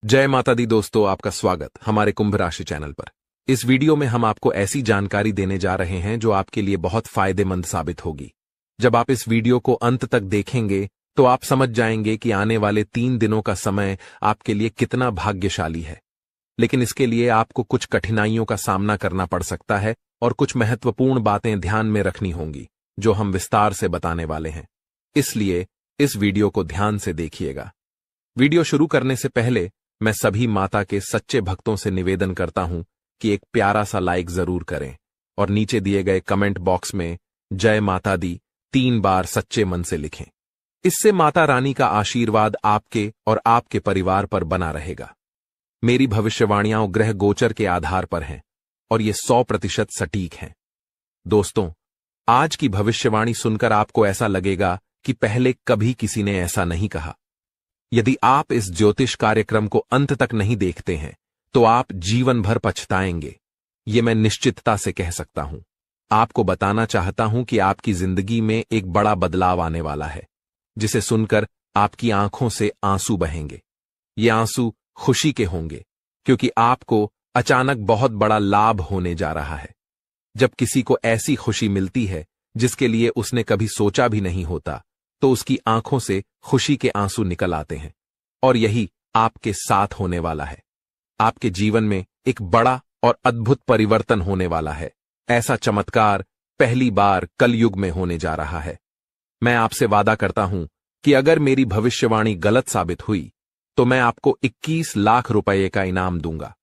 जय माता दी दोस्तों, आपका स्वागत हमारे कुंभ राशि चैनल पर। इस वीडियो में हम आपको ऐसी जानकारी देने जा रहे हैं जो आपके लिए बहुत फायदेमंद साबित होगी। जब आप इस वीडियो को अंत तक देखेंगे तो आप समझ जाएंगे कि आने वाले 3 दिनों का समय आपके लिए कितना भाग्यशाली है। लेकिन इसके लिए आपको कुछ कठिनाइयों का सामना करना पड़ सकता है और कुछ महत्वपूर्ण बातें ध्यान में रखनी होंगी जो हम विस्तार से बताने वाले हैं। इसलिए इस वीडियो को ध्यान से देखिएगा। वीडियो शुरू करने से पहले मैं सभी माता के सच्चे भक्तों से निवेदन करता हूं कि एक प्यारा सा लाइक जरूर करें और नीचे दिए गए कमेंट बॉक्स में जय माता दी 3 बार सच्चे मन से लिखें। इससे माता रानी का आशीर्वाद आपके और आपके परिवार पर बना रहेगा। मेरी भविष्यवाणियां ग्रह गोचर के आधार पर हैं और ये 100% सटीक हैं। दोस्तों, आज की भविष्यवाणी सुनकर आपको ऐसा लगेगा कि पहले कभी किसी ने ऐसा नहीं कहा। यदि आप इस ज्योतिष कार्यक्रम को अंत तक नहीं देखते हैं तो आप जीवन भर पछताएंगे, ये मैं निश्चितता से कह सकता हूं। आपको बताना चाहता हूं कि आपकी जिंदगी में एक बड़ा बदलाव आने वाला है, जिसे सुनकर आपकी आंखों से आंसू बहेंगे। ये आंसू खुशी के होंगे क्योंकि आपको अचानक बहुत बड़ा लाभ होने जा रहा है। जब किसी को ऐसी खुशी मिलती है जिसके लिए उसने कभी सोचा भी नहीं होता, तो उसकी आंखों से खुशी के आंसू निकल आते हैं और यही आपके साथ होने वाला है। आपके जीवन में एक बड़ा और अद्भुत परिवर्तन होने वाला है। ऐसा चमत्कार पहली बार कलयुग में होने जा रहा है। मैं आपसे वादा करता हूं कि अगर मेरी भविष्यवाणी गलत साबित हुई तो मैं आपको 21 लाख रुपए का इनाम दूंगा।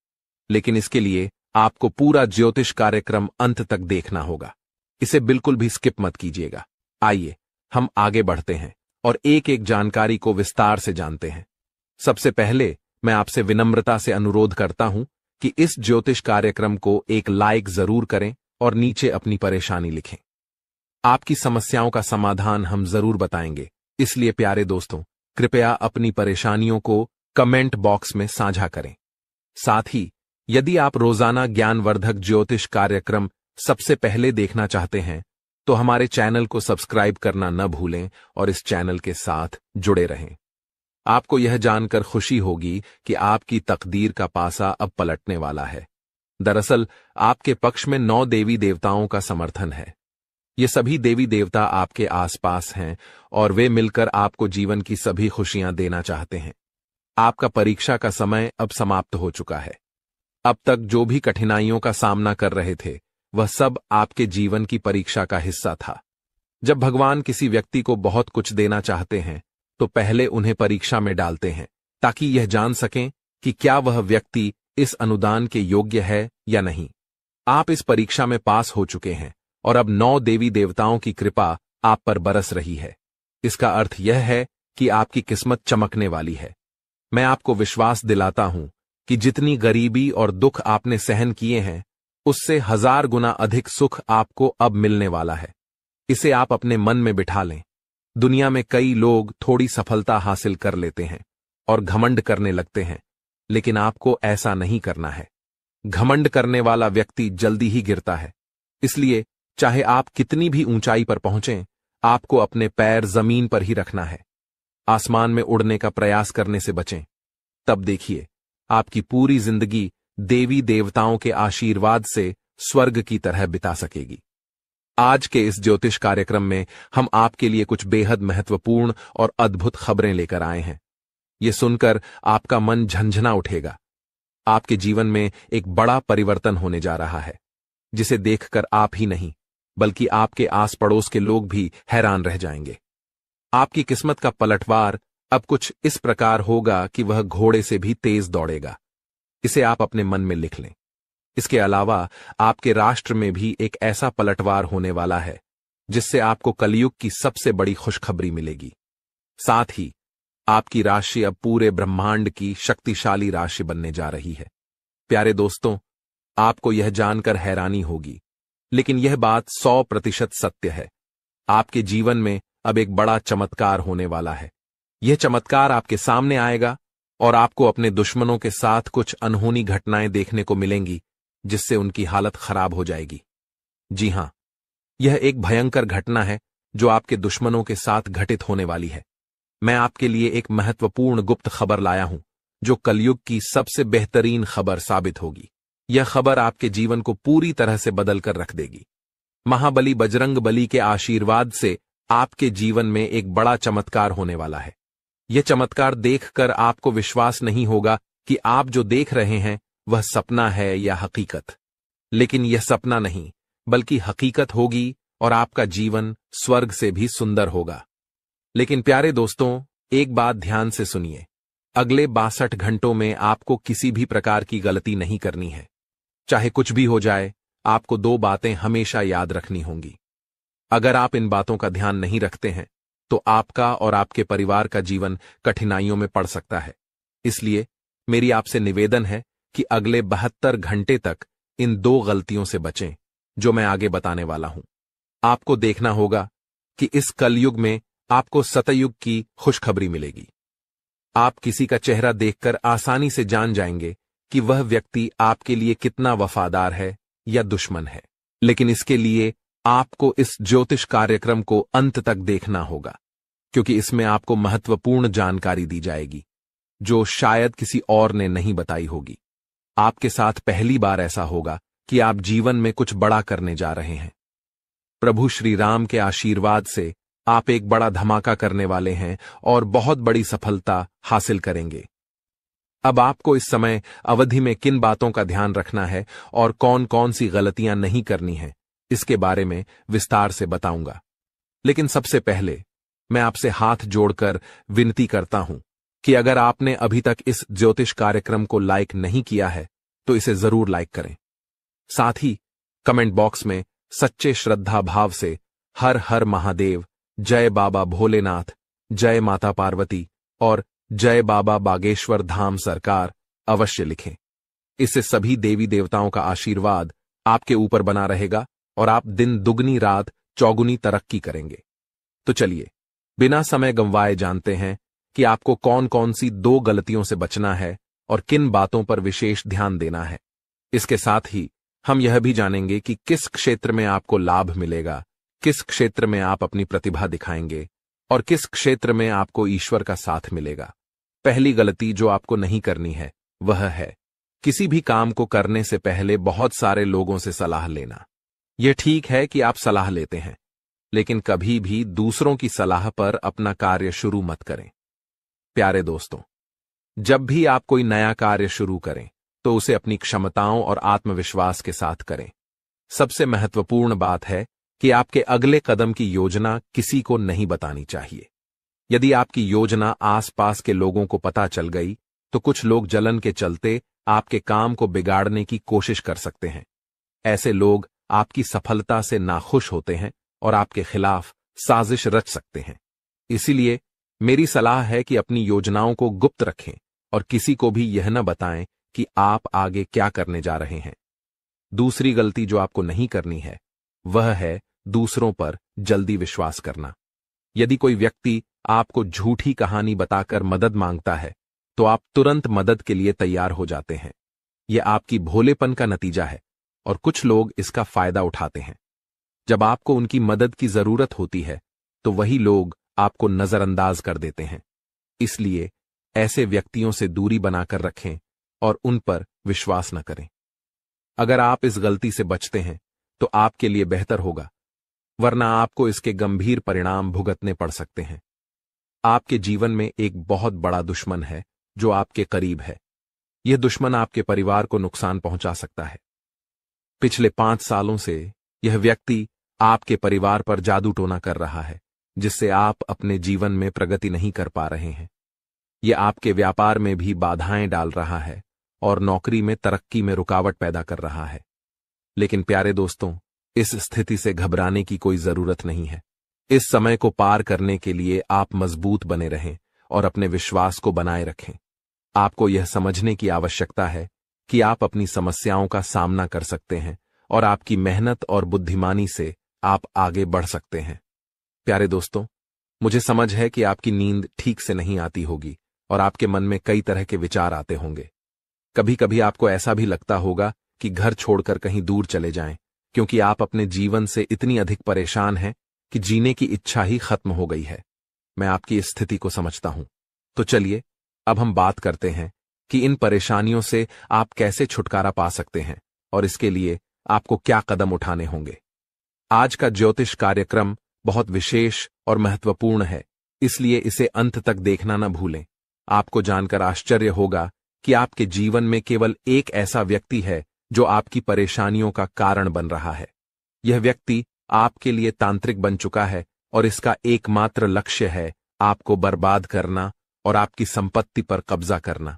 लेकिन इसके लिए आपको पूरा ज्योतिष कार्यक्रम अंत तक देखना होगा। इसे बिल्कुल भी स्किप मत कीजिएगा। आइए हम आगे बढ़ते हैं और एक एक जानकारी को विस्तार से जानते हैं। सबसे पहले मैं आपसे विनम्रता से अनुरोध करता हूं कि इस ज्योतिष कार्यक्रम को एक लाइक जरूर करें और नीचे अपनी परेशानी लिखें। आपकी समस्याओं का समाधान हम जरूर बताएंगे, इसलिए प्यारे दोस्तों, कृपया अपनी परेशानियों को कमेंट बॉक्स में साझा करें। साथ ही यदि आप रोजाना ज्ञानवर्धक ज्योतिष कार्यक्रम सबसे पहले देखना चाहते हैं तो हमारे चैनल को सब्सक्राइब करना न भूलें और इस चैनल के साथ जुड़े रहें। आपको यह जानकर खुशी होगी कि आपकी तकदीर का पासा अब पलटने वाला है। दरअसल आपके पक्ष में 9 देवी देवताओं का समर्थन है। ये सभी देवी देवता आपके आसपास हैं और वे मिलकर आपको जीवन की सभी खुशियां देना चाहते हैं। आपका परीक्षा का समय अब समाप्त हो चुका है। अब तक जो भी कठिनाइयों का सामना कर रहे थे वह सब आपके जीवन की परीक्षा का हिस्सा था। जब भगवान किसी व्यक्ति को बहुत कुछ देना चाहते हैं तो पहले उन्हें परीक्षा में डालते हैं ताकि यह जान सकें कि क्या वह व्यक्ति इस अनुदान के योग्य है या नहीं। आप इस परीक्षा में पास हो चुके हैं और अब 9 देवी देवताओं की कृपा आप पर बरस रही है। इसका अर्थ यह है कि आपकी किस्मत चमकने वाली है। मैं आपको विश्वास दिलाता हूं कि जितनी गरीबी और दुख आपने सहन किए हैं उससे 1000 गुना अधिक सुख आपको अब मिलने वाला है। इसे आप अपने मन में बिठा लें। दुनिया में कई लोग थोड़ी सफलता हासिल कर लेते हैं और घमंड करने लगते हैं, लेकिन आपको ऐसा नहीं करना है। घमंड करने वाला व्यक्ति जल्दी ही गिरता है। इसलिए चाहे आप कितनी भी ऊंचाई पर पहुंचें, आपको अपने पैर जमीन पर ही रखना है। आसमान में उड़ने का प्रयास करने से बचें। तब देखिए आपकी पूरी जिंदगी देवी देवताओं के आशीर्वाद से स्वर्ग की तरह बिता सकेगी। आज के इस ज्योतिष कार्यक्रम में हम आपके लिए कुछ बेहद महत्वपूर्ण और अद्भुत खबरें लेकर आए हैं। ये सुनकर आपका मन झंझना उठेगा। आपके जीवन में एक बड़ा परिवर्तन होने जा रहा है, जिसे देखकर आप ही नहीं बल्कि आपके आस पड़ोस के लोग भी हैरान रह जाएंगे। आपकी किस्मत का पलटवार अब कुछ इस प्रकार होगा कि वह घोड़े से भी तेज दौड़ेगा। इसे आप अपने मन में लिख लें। इसके अलावा आपके राष्ट्र में भी एक ऐसा पलटवार होने वाला है जिससे आपको कलयुग की सबसे बड़ी खुशखबरी मिलेगी। साथ ही आपकी राशि अब पूरे ब्रह्मांड की शक्तिशाली राशि बनने जा रही है। प्यारे दोस्तों, आपको यह जानकर हैरानी होगी, लेकिन यह बात 100% सत्य है। आपके जीवन में अब एक बड़ा चमत्कार होने वाला है। यह चमत्कार आपके सामने आएगा और आपको अपने दुश्मनों के साथ कुछ अनहोनी घटनाएं देखने को मिलेंगी जिससे उनकी हालत खराब हो जाएगी। जी हां, यह एक भयंकर घटना है जो आपके दुश्मनों के साथ घटित होने वाली है। मैं आपके लिए एक महत्वपूर्ण गुप्त खबर लाया हूं जो कलयुग की सबसे बेहतरीन खबर साबित होगी। यह खबर आपके जीवन को पूरी तरह से बदल कर रख देगी। महाबली बजरंग बली के आशीर्वाद से आपके जीवन में एक बड़ा चमत्कार होने वाला है। यह चमत्कार देखकर आपको विश्वास नहीं होगा कि आप जो देख रहे हैं वह सपना है या हकीकत। लेकिन यह सपना नहीं, बल्कि हकीकत होगी और आपका जीवन स्वर्ग से भी सुंदर होगा। लेकिन प्यारे दोस्तों, एक बात ध्यान से सुनिए। अगले 62 घंटों में आपको किसी भी प्रकार की गलती नहीं करनी है। चाहे कुछ भी हो जाए, आपको 2 बातें हमेशा याद रखनी होंगी। अगर आप इन बातों का ध्यान नहीं रखते हैं तो आपका और आपके परिवार का जीवन कठिनाइयों में पड़ सकता है। इसलिए मेरी आपसे निवेदन है कि अगले 72 घंटे तक इन 2 गलतियों से बचें जो मैं आगे बताने वाला हूं। आपको देखना होगा कि इस कलयुग में आपको सतयुग की खुशखबरी मिलेगी। आप किसी का चेहरा देखकर आसानी से जान जाएंगे कि वह व्यक्ति आपके लिए कितना वफादार है या दुश्मन है। लेकिन इसके लिए आपको इस ज्योतिष कार्यक्रम को अंत तक देखना होगा, क्योंकि इसमें आपको महत्वपूर्ण जानकारी दी जाएगी जो शायद किसी और ने नहीं बताई होगी। आपके साथ पहली बार ऐसा होगा कि आप जीवन में कुछ बड़ा करने जा रहे हैं। प्रभु श्री राम के आशीर्वाद से आप एक बड़ा धमाका करने वाले हैं और बहुत बड़ी सफलता हासिल करेंगे। अब आपको इस समय अवधि में किन बातों का ध्यान रखना है और कौन कौन सी गलतियां नहीं करनी है, इसके बारे में विस्तार से बताऊंगा। लेकिन सबसे पहले मैं आपसे हाथ जोड़कर विनती करता हूं कि अगर आपने अभी तक इस ज्योतिष कार्यक्रम को लाइक नहीं किया है तो इसे जरूर लाइक करें। साथ ही कमेंट बॉक्स में सच्चे श्रद्धा भाव से हर हर महादेव, जय बाबा भोलेनाथ, जय माता पार्वती और जय बाबा बागेश्वर धाम सरकार अवश्य लिखें। इससे सभी देवी देवताओं का आशीर्वाद आपके ऊपर बना रहेगा और आप दिन दुगनी रात चौगुनी तरक्की करेंगे। तो चलिए बिना समय गंवाए जानते हैं कि आपको कौन कौन सी 2 गलतियों से बचना है और किन बातों पर विशेष ध्यान देना है। इसके साथ ही हम यह भी जानेंगे कि किस क्षेत्र में आपको लाभ मिलेगा, किस क्षेत्र में आप अपनी प्रतिभा दिखाएंगे और किस क्षेत्र में आपको ईश्वर का साथ मिलेगा। पहली गलती जो आपको नहीं करनी है वह है किसी भी काम को करने से पहले बहुत सारे लोगों से सलाह लेना। यह ठीक है कि आप सलाह लेते हैं, लेकिन कभी भी दूसरों की सलाह पर अपना कार्य शुरू मत करें। प्यारे दोस्तों, जब भी आप कोई नया कार्य शुरू करें तो उसे अपनी क्षमताओं और आत्मविश्वास के साथ करें। सबसे महत्वपूर्ण बात है कि आपके अगले कदम की योजना किसी को नहीं बतानी चाहिए। यदि आपकी योजना आसपास के लोगों को पता चल गई तो कुछ लोग जलन के चलते आपके काम को बिगाड़ने की कोशिश कर सकते हैं। ऐसे लोग आपकी सफलता से नाखुश होते हैं और आपके खिलाफ साजिश रच सकते हैं। इसीलिए मेरी सलाह है कि अपनी योजनाओं को गुप्त रखें और किसी को भी यह न बताएं कि आप आगे क्या करने जा रहे हैं। दूसरी गलती जो आपको नहीं करनी है वह है दूसरों पर जल्दी विश्वास करना। यदि कोई व्यक्ति आपको झूठी कहानी बताकर मदद मांगता है तो आप तुरंत मदद के लिए तैयार हो जाते हैं। यह आपकी भोलेपन का नतीजा है और कुछ लोग इसका फायदा उठाते हैं। जब आपको उनकी मदद की जरूरत होती है तो वही लोग आपको नजरअंदाज कर देते हैं। इसलिए ऐसे व्यक्तियों से दूरी बनाकर रखें और उन पर विश्वास न करें। अगर आप इस गलती से बचते हैं तो आपके लिए बेहतर होगा, वरना आपको इसके गंभीर परिणाम भुगतने पड़ सकते हैं। आपके जीवन में एक बहुत बड़ा दुश्मन है जो आपके करीब है। यह दुश्मन आपके परिवार को नुकसान पहुंचा सकता है। पिछले 5 सालों से यह व्यक्ति आपके परिवार पर जादू टोना कर रहा है, जिससे आप अपने जीवन में प्रगति नहीं कर पा रहे हैं। यह आपके व्यापार में भी बाधाएं डाल रहा है और नौकरी में तरक्की में रुकावट पैदा कर रहा है। लेकिन प्यारे दोस्तों, इस स्थिति से घबराने की कोई जरूरत नहीं है। इस समय को पार करने के लिए आप मजबूत बने रहें और अपने विश्वास को बनाए रखें। आपको यह समझने की आवश्यकता है कि आप अपनी समस्याओं का सामना कर सकते हैं और आपकी मेहनत और बुद्धिमानी से आप आगे बढ़ सकते हैं। प्यारे दोस्तों, मुझे समझ है कि आपकी नींद ठीक से नहीं आती होगी और आपके मन में कई तरह के विचार आते होंगे। कभी कभी आपको ऐसा भी लगता होगा कि घर छोड़कर कहीं दूर चले जाएं, क्योंकि आप अपने जीवन से इतनी अधिक परेशान हैं कि जीने की इच्छा ही खत्म हो गई है। मैं आपकी इस स्थिति को समझता हूं। तो चलिए अब हम बात करते हैं कि इन परेशानियों से आप कैसे छुटकारा पा सकते हैं और इसके लिए आपको क्या कदम उठाने होंगे। आज का ज्योतिष कार्यक्रम बहुत विशेष और महत्वपूर्ण है, इसलिए इसे अंत तक देखना न भूलें। आपको जानकर आश्चर्य होगा कि आपके जीवन में केवल एक ऐसा व्यक्ति है जो आपकी परेशानियों का कारण बन रहा है। यह व्यक्ति आपके लिए तांत्रिक बन चुका है और इसका एकमात्र लक्ष्य है आपको बर्बाद करना और आपकी संपत्ति पर कब्जा करना।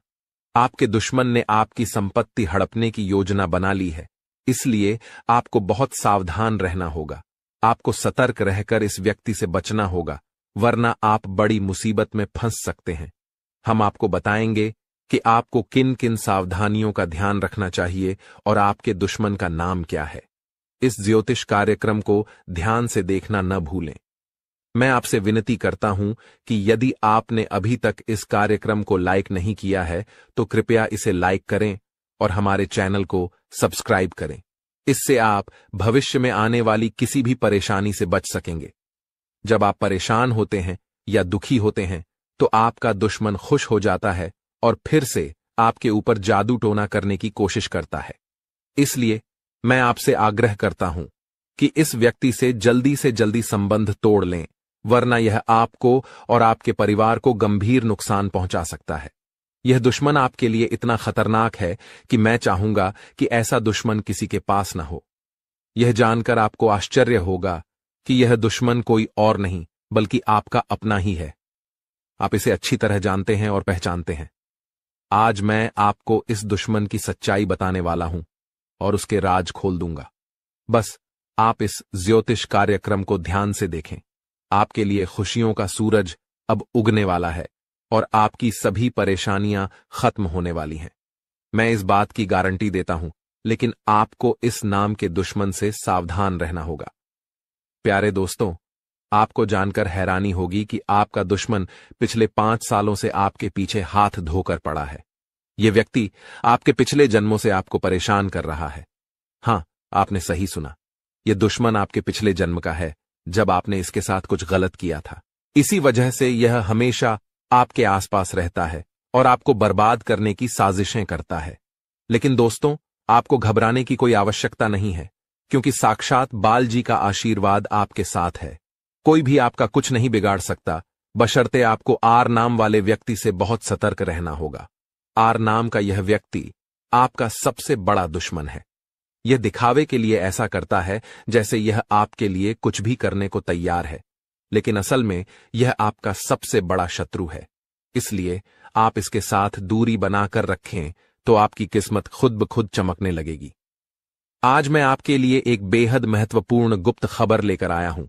आपके दुश्मन ने आपकी संपत्ति हड़पने की योजना बना ली है, इसलिए आपको बहुत सावधान रहना होगा। आपको सतर्क रहकर इस व्यक्ति से बचना होगा, वरना आप बड़ी मुसीबत में फंस सकते हैं। हम आपको बताएंगे कि आपको किन किन सावधानियों का ध्यान रखना चाहिए और आपके दुश्मन का नाम क्या है। इस ज्योतिष कार्यक्रम को ध्यान से देखना न भूलें। मैं आपसे विनती करता हूं कि यदि आपने अभी तक इस कार्यक्रम को लाइक नहीं किया है तो कृपया इसे लाइक करें और हमारे चैनल को सब्सक्राइब करें। इससे आप भविष्य में आने वाली किसी भी परेशानी से बच सकेंगे। जब आप परेशान होते हैं या दुखी होते हैं तो आपका दुश्मन खुश हो जाता है और फिर से आपके ऊपर जादू टोना करने की कोशिश करता है। इसलिए मैं आपसे आग्रह करता हूं कि इस व्यक्ति से जल्दी संबंध तोड़ लें, वरना यह आपको और आपके परिवार को गंभीर नुकसान पहुंचा सकता है। यह दुश्मन आपके लिए इतना खतरनाक है कि मैं चाहूंगा कि ऐसा दुश्मन किसी के पास न हो। यह जानकर आपको आश्चर्य होगा कि यह दुश्मन कोई और नहीं बल्कि आपका अपना ही है। आप इसे अच्छी तरह जानते हैं और पहचानते हैं। आज मैं आपको इस दुश्मन की सच्चाई बताने वाला हूं और उसके राज खोल दूंगा। बस आप इस ज्योतिष कार्यक्रम को ध्यान से देखें। आपके लिए खुशियों का सूरज अब उगने वाला है और आपकी सभी परेशानियां खत्म होने वाली हैं। मैं इस बात की गारंटी देता हूं, लेकिन आपको इस नाम के दुश्मन से सावधान रहना होगा। प्यारे दोस्तों, आपको जानकर हैरानी होगी कि आपका दुश्मन पिछले 5 सालों से आपके पीछे हाथ धोकर पड़ा है। यह व्यक्ति आपके पिछले जन्मों से आपको परेशान कर रहा है। हां, आपने सही सुना। यह दुश्मन आपके पिछले जन्म का है, जब आपने इसके साथ कुछ गलत किया था। इसी वजह से यह हमेशा आपके आसपास रहता है और आपको बर्बाद करने की साजिशें करता है। लेकिन दोस्तों, आपको घबराने की कोई आवश्यकता नहीं है, क्योंकि साक्षात बाल जी का आशीर्वाद आपके साथ है। कोई भी आपका कुछ नहीं बिगाड़ सकता, बशर्ते आपको आर नाम वाले व्यक्ति से बहुत सतर्क रहना होगा। आर नाम का यह व्यक्ति आपका सबसे बड़ा दुश्मन है। यह दिखावे के लिए ऐसा करता है जैसे यह आपके लिए कुछ भी करने को तैयार है, लेकिन असल में यह आपका सबसे बड़ा शत्रु है। इसलिए आप इसके साथ दूरी बनाकर रखें तो आपकी किस्मत खुद ब खुद चमकने लगेगी। आज मैं आपके लिए एक बेहद महत्वपूर्ण गुप्त खबर लेकर आया हूं,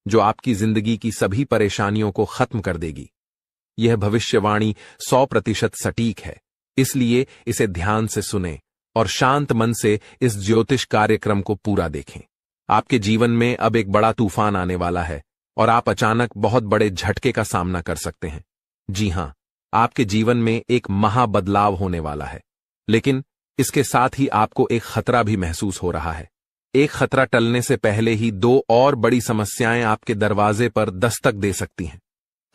जो आपकी जिंदगी की सभी परेशानियों को खत्म कर देगी। यह भविष्यवाणी 100% सटीक है, इसलिए इसे ध्यान से सुनें और शांत मन से इस ज्योतिष कार्यक्रम को पूरा देखें। आपके जीवन में अब एक बड़ा तूफान आने वाला है और आप अचानक बहुत बड़े झटके का सामना कर सकते हैं। जी हां, आपके जीवन में एक महाबदलाव होने वाला है, लेकिन इसके साथ ही आपको एक खतरा भी महसूस हो रहा है। एक खतरा टलने से पहले ही 2 और बड़ी समस्याएं आपके दरवाजे पर दस्तक दे सकती हैं।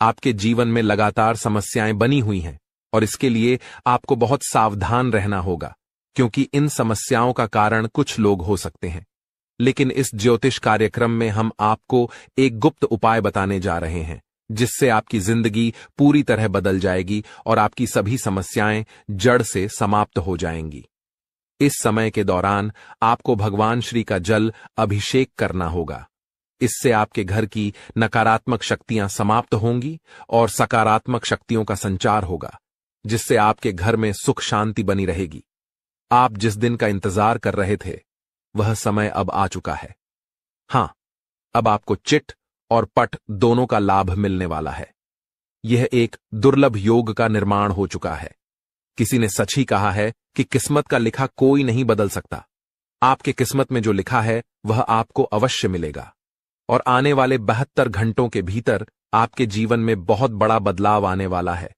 आपके जीवन में लगातार समस्याएं बनी हुई हैं और इसके लिए आपको बहुत सावधान रहना होगा, क्योंकि इन समस्याओं का कारण कुछ लोग हो सकते हैं। लेकिन इस ज्योतिष कार्यक्रम में हम आपको एक गुप्त उपाय बताने जा रहे हैं, जिससे आपकी जिंदगी पूरी तरह बदल जाएगी और आपकी सभी समस्याएं जड़ से समाप्त हो जाएंगी। इस समय के दौरान आपको भगवान श्री का जल अभिषेक करना होगा। इससे आपके घर की नकारात्मक शक्तियां समाप्त होंगी और सकारात्मक शक्तियों का संचार होगा, जिससे आपके घर में सुख शांति बनी रहेगी। आप जिस दिन का इंतजार कर रहे थे, वह समय अब आ चुका है। हां, अब आपको चिट और पट दोनों का लाभ मिलने वाला है। यह एक दुर्लभ योग का निर्माण हो चुका है। किसी ने सच ही कहा है कि किस्मत का लिखा कोई नहीं बदल सकता। आपके किस्मत में जो लिखा है वह आपको अवश्य मिलेगा और आने वाले 72 घंटों के भीतर आपके जीवन में बहुत बड़ा बदलाव आने वाला है।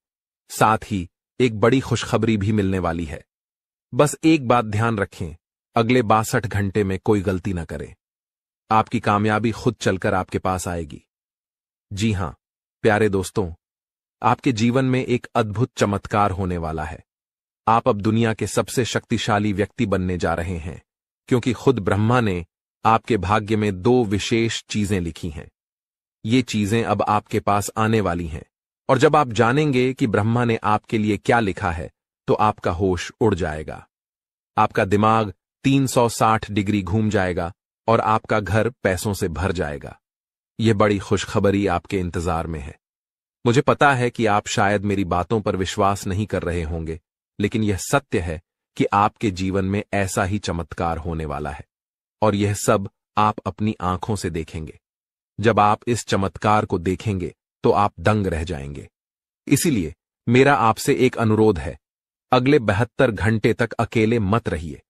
साथ ही एक बड़ी खुशखबरी भी मिलने वाली है। बस एक बात ध्यान रखें, अगले 62 घंटे में कोई गलती न करें। आपकी कामयाबी खुद चलकर आपके पास आएगी। जी हां, प्यारे दोस्तों, आपके जीवन में एक अद्भुत चमत्कार होने वाला है। आप अब दुनिया के सबसे शक्तिशाली व्यक्ति बनने जा रहे हैं, क्योंकि खुद ब्रह्मा ने आपके भाग्य में 2 विशेष चीजें लिखी हैं। ये चीजें अब आपके पास आने वाली हैं, और जब आप जानेंगे कि ब्रह्मा ने आपके लिए क्या लिखा है, तो आपका होश उड़ जाएगा। आपका दिमाग 360 डिग्री घूम जाएगा और आपका घर पैसों से भर जाएगा। यह बड़ी खुशखबरी आपके इंतजार में है। मुझे पता है कि आप शायद मेरी बातों पर विश्वास नहीं कर रहे होंगे, लेकिन यह सत्य है कि आपके जीवन में ऐसा ही चमत्कार होने वाला है, और यह सब आप अपनी आंखों से देखेंगे। जब आप इस चमत्कार को देखेंगे तो आप दंग रह जाएंगे। इसीलिए मेरा आपसे एक अनुरोध है, अगले 72 घंटे तक अकेले मत रहिए।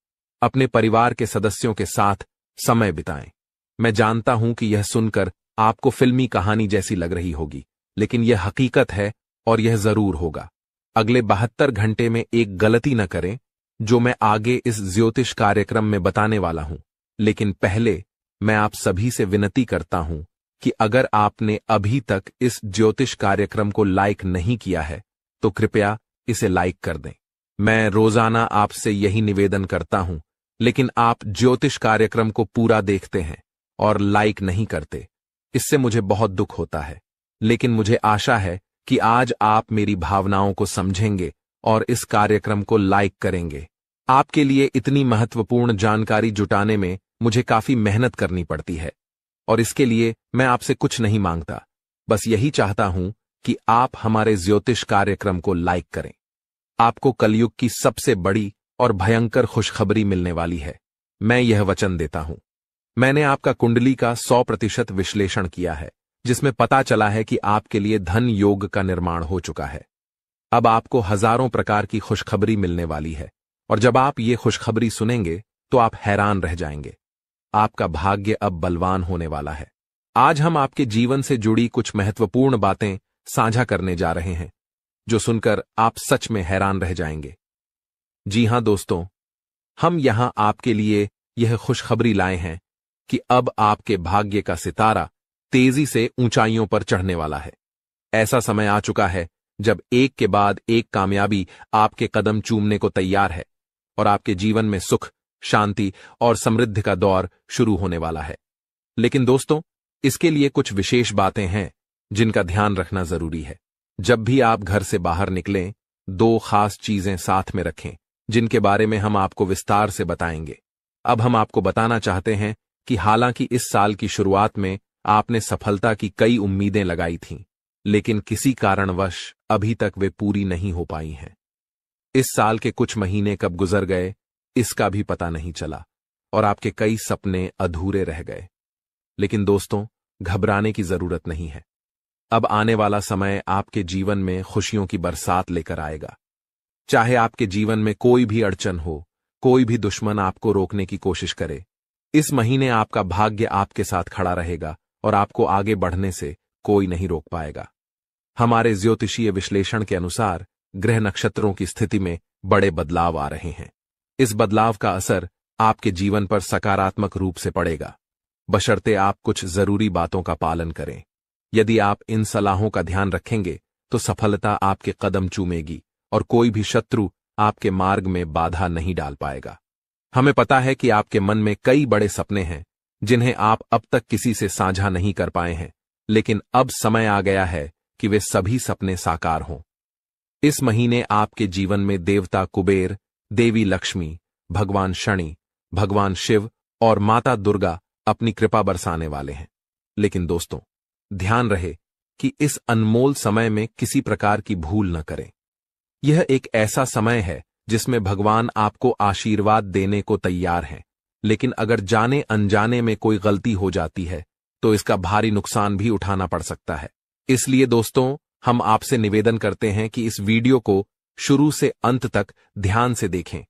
अपने परिवार के सदस्यों के साथ समय बिताएं। मैं जानता हूं कि यह सुनकर आपको फिल्मी कहानी जैसी लग रही होगी, लेकिन यह हकीकत है और यह जरूर होगा। अगले 72 घंटे में एक गलती न करें, जो मैं आगे इस ज्योतिष कार्यक्रम में बताने वाला हूं। लेकिन पहले मैं आप सभी से विनती करता हूं कि अगर आपने अभी तक इस ज्योतिष कार्यक्रम को लाइक नहीं किया है, तो कृपया इसे लाइक कर दें। मैं रोजाना आपसे यही निवेदन करता हूं, लेकिन आप ज्योतिष कार्यक्रम को पूरा देखते हैं और लाइक नहीं करते। इससे मुझे बहुत दुख होता है, लेकिन मुझे आशा है कि आज आप मेरी भावनाओं को समझेंगे और इस कार्यक्रम को लाइक करेंगे। आपके लिए इतनी महत्वपूर्ण जानकारी जुटाने में मुझे काफी मेहनत करनी पड़ती है, और इसके लिए मैं आपसे कुछ नहीं मांगता, बस यही चाहता हूं कि आप हमारे ज्योतिष कार्यक्रम को लाइक करें। आपको कलयुग की सबसे बड़ी और भयंकर खुशखबरी मिलने वाली है। मैं यह वचन देता हूं। मैंने आपका कुंडली का 100% विश्लेषण किया है, जिसमें पता चला है कि आपके लिए धन योग का निर्माण हो चुका है। अब आपको हजारों प्रकार की खुशखबरी मिलने वाली है, और जब आप ये खुशखबरी सुनेंगे तो आप हैरान रह जाएंगे। आपका भाग्य अब बलवान होने वाला है। आज हम आपके जीवन से जुड़ी कुछ महत्वपूर्ण बातें साझा करने जा रहे हैं, जो सुनकर आप सच में हैरान रह जाएंगे। जी हां दोस्तों, हम यहां आपके लिए यह खुशखबरी लाए हैं कि अब आपके भाग्य का सितारा तेजी से ऊंचाइयों पर चढ़ने वाला है। ऐसा समय आ चुका है जब एक के बाद एक कामयाबी आपके कदम चूमने को तैयार है, और आपके जीवन में सुख, शांति और समृद्धि का दौर शुरू होने वाला है। लेकिन दोस्तों, इसके लिए कुछ विशेष बातें हैं जिनका ध्यान रखना जरूरी है। जब भी आप घर से बाहर निकलें, 2 खास चीजें साथ में रखें, जिनके बारे में हम आपको विस्तार से बताएंगे। अब हम आपको बताना चाहते हैं कि हालांकि इस साल की शुरुआत में आपने सफलता की कई उम्मीदें लगाई थीं, लेकिन किसी कारणवश अभी तक वे पूरी नहीं हो पाई हैं। इस साल के कुछ महीने कब गुजर गए, इसका भी पता नहीं चला, और आपके कई सपने अधूरे रह गए। लेकिन दोस्तों, घबराने की जरूरत नहीं है। अब आने वाला समय आपके जीवन में खुशियों की बरसात लेकर आएगा। चाहे आपके जीवन में कोई भी अड़चन हो, कोई भी दुश्मन आपको रोकने की कोशिश करे, इस महीने आपका भाग्य आपके साथ खड़ा रहेगा और आपको आगे बढ़ने से कोई नहीं रोक पाएगा। हमारे ज्योतिषीय विश्लेषण के अनुसार ग्रह नक्षत्रों की स्थिति में बड़े बदलाव आ रहे हैं। इस बदलाव का असर आपके जीवन पर सकारात्मक रूप से पड़ेगा, बशर्ते आप कुछ जरूरी बातों का पालन करें। यदि आप इन सलाहों का ध्यान रखेंगे तो सफलता आपके कदम चूमेगी और कोई भी शत्रु आपके मार्ग में बाधा नहीं डाल पाएगा। हमें पता है कि आपके मन में कई बड़े सपने हैं जिन्हें आप अब तक किसी से साझा नहीं कर पाए हैं, लेकिन अब समय आ गया है कि वे सभी सपने साकार हों। इस महीने आपके जीवन में देवता कुबेर, देवी लक्ष्मी, भगवान शनि, भगवान शिव और माता दुर्गा अपनी कृपा बरसाने वाले हैं। लेकिन दोस्तों, ध्यान रहे कि इस अनमोल समय में किसी प्रकार की भूल न करें। यह एक ऐसा समय है जिसमें भगवान आपको आशीर्वाद देने को तैयार हैं, लेकिन अगर जाने अनजाने में कोई गलती हो जाती है तो इसका भारी नुकसान भी उठाना पड़ सकता है। इसलिए दोस्तों, हम आपसे निवेदन करते हैं कि इस वीडियो को शुरू से अंत तक ध्यान से देखें।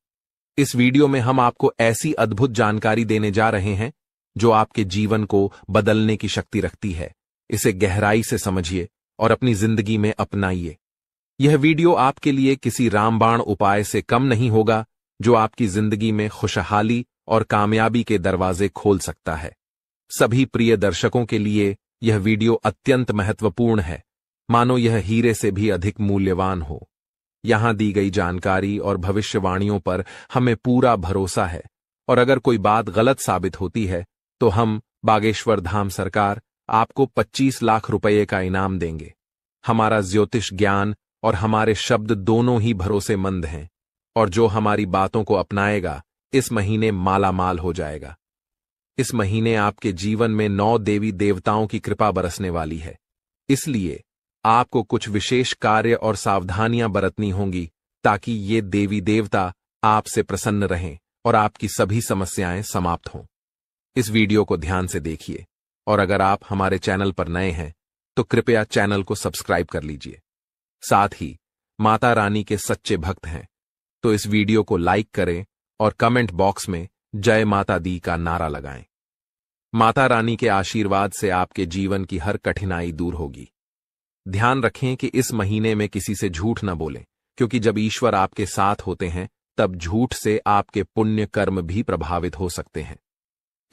इस वीडियो में हम आपको ऐसी अद्भुत जानकारी देने जा रहे हैं जो आपके जीवन को बदलने की शक्ति रखती है। इसे गहराई से समझिए और अपनी जिंदगी में अपनाइए। यह वीडियो आपके लिए किसी रामबाण उपाय से कम नहीं होगा, जो आपकी जिंदगी में खुशहाली और कामयाबी के दरवाजे खोल सकता है। सभी प्रिय दर्शकों के लिए यह वीडियो अत्यंत महत्वपूर्ण है, मानो यह हीरे से भी अधिक मूल्यवान हो। यहाँ दी गई जानकारी और भविष्यवाणियों पर हमें पूरा भरोसा है, और अगर कोई बात गलत साबित होती है तो हम बागेश्वर धाम सरकार आपको 25 लाख रुपये का इनाम देंगे। हमारा ज्योतिष ज्ञान और हमारे शब्द दोनों ही भरोसेमंद हैं, और जो हमारी बातों को अपनाएगा इस महीने माला माल हो जाएगा। इस महीने आपके जीवन में 9 देवी देवताओं की कृपा बरसने वाली है, इसलिए आपको कुछ विशेष कार्य और सावधानियां बरतनी होंगी ताकि ये देवी देवता आपसे प्रसन्न रहें और आपकी सभी समस्याएं समाप्त हों। इस वीडियो को ध्यान से देखिए, और अगर आप हमारे चैनल पर नए हैं तो कृपया चैनल को सब्सक्राइब कर लीजिए। साथ ही माता रानी के सच्चे भक्त हैं तो इस वीडियो को लाइक करें और कमेंट बॉक्स में जय माता दी का नारा लगाएं। माता रानी के आशीर्वाद से आपके जीवन की हर कठिनाई दूर होगी। ध्यान रखें कि इस महीने में किसी से झूठ न बोलें, क्योंकि जब ईश्वर आपके साथ होते हैं तब झूठ से आपके पुण्य कर्म भी प्रभावित हो सकते हैं।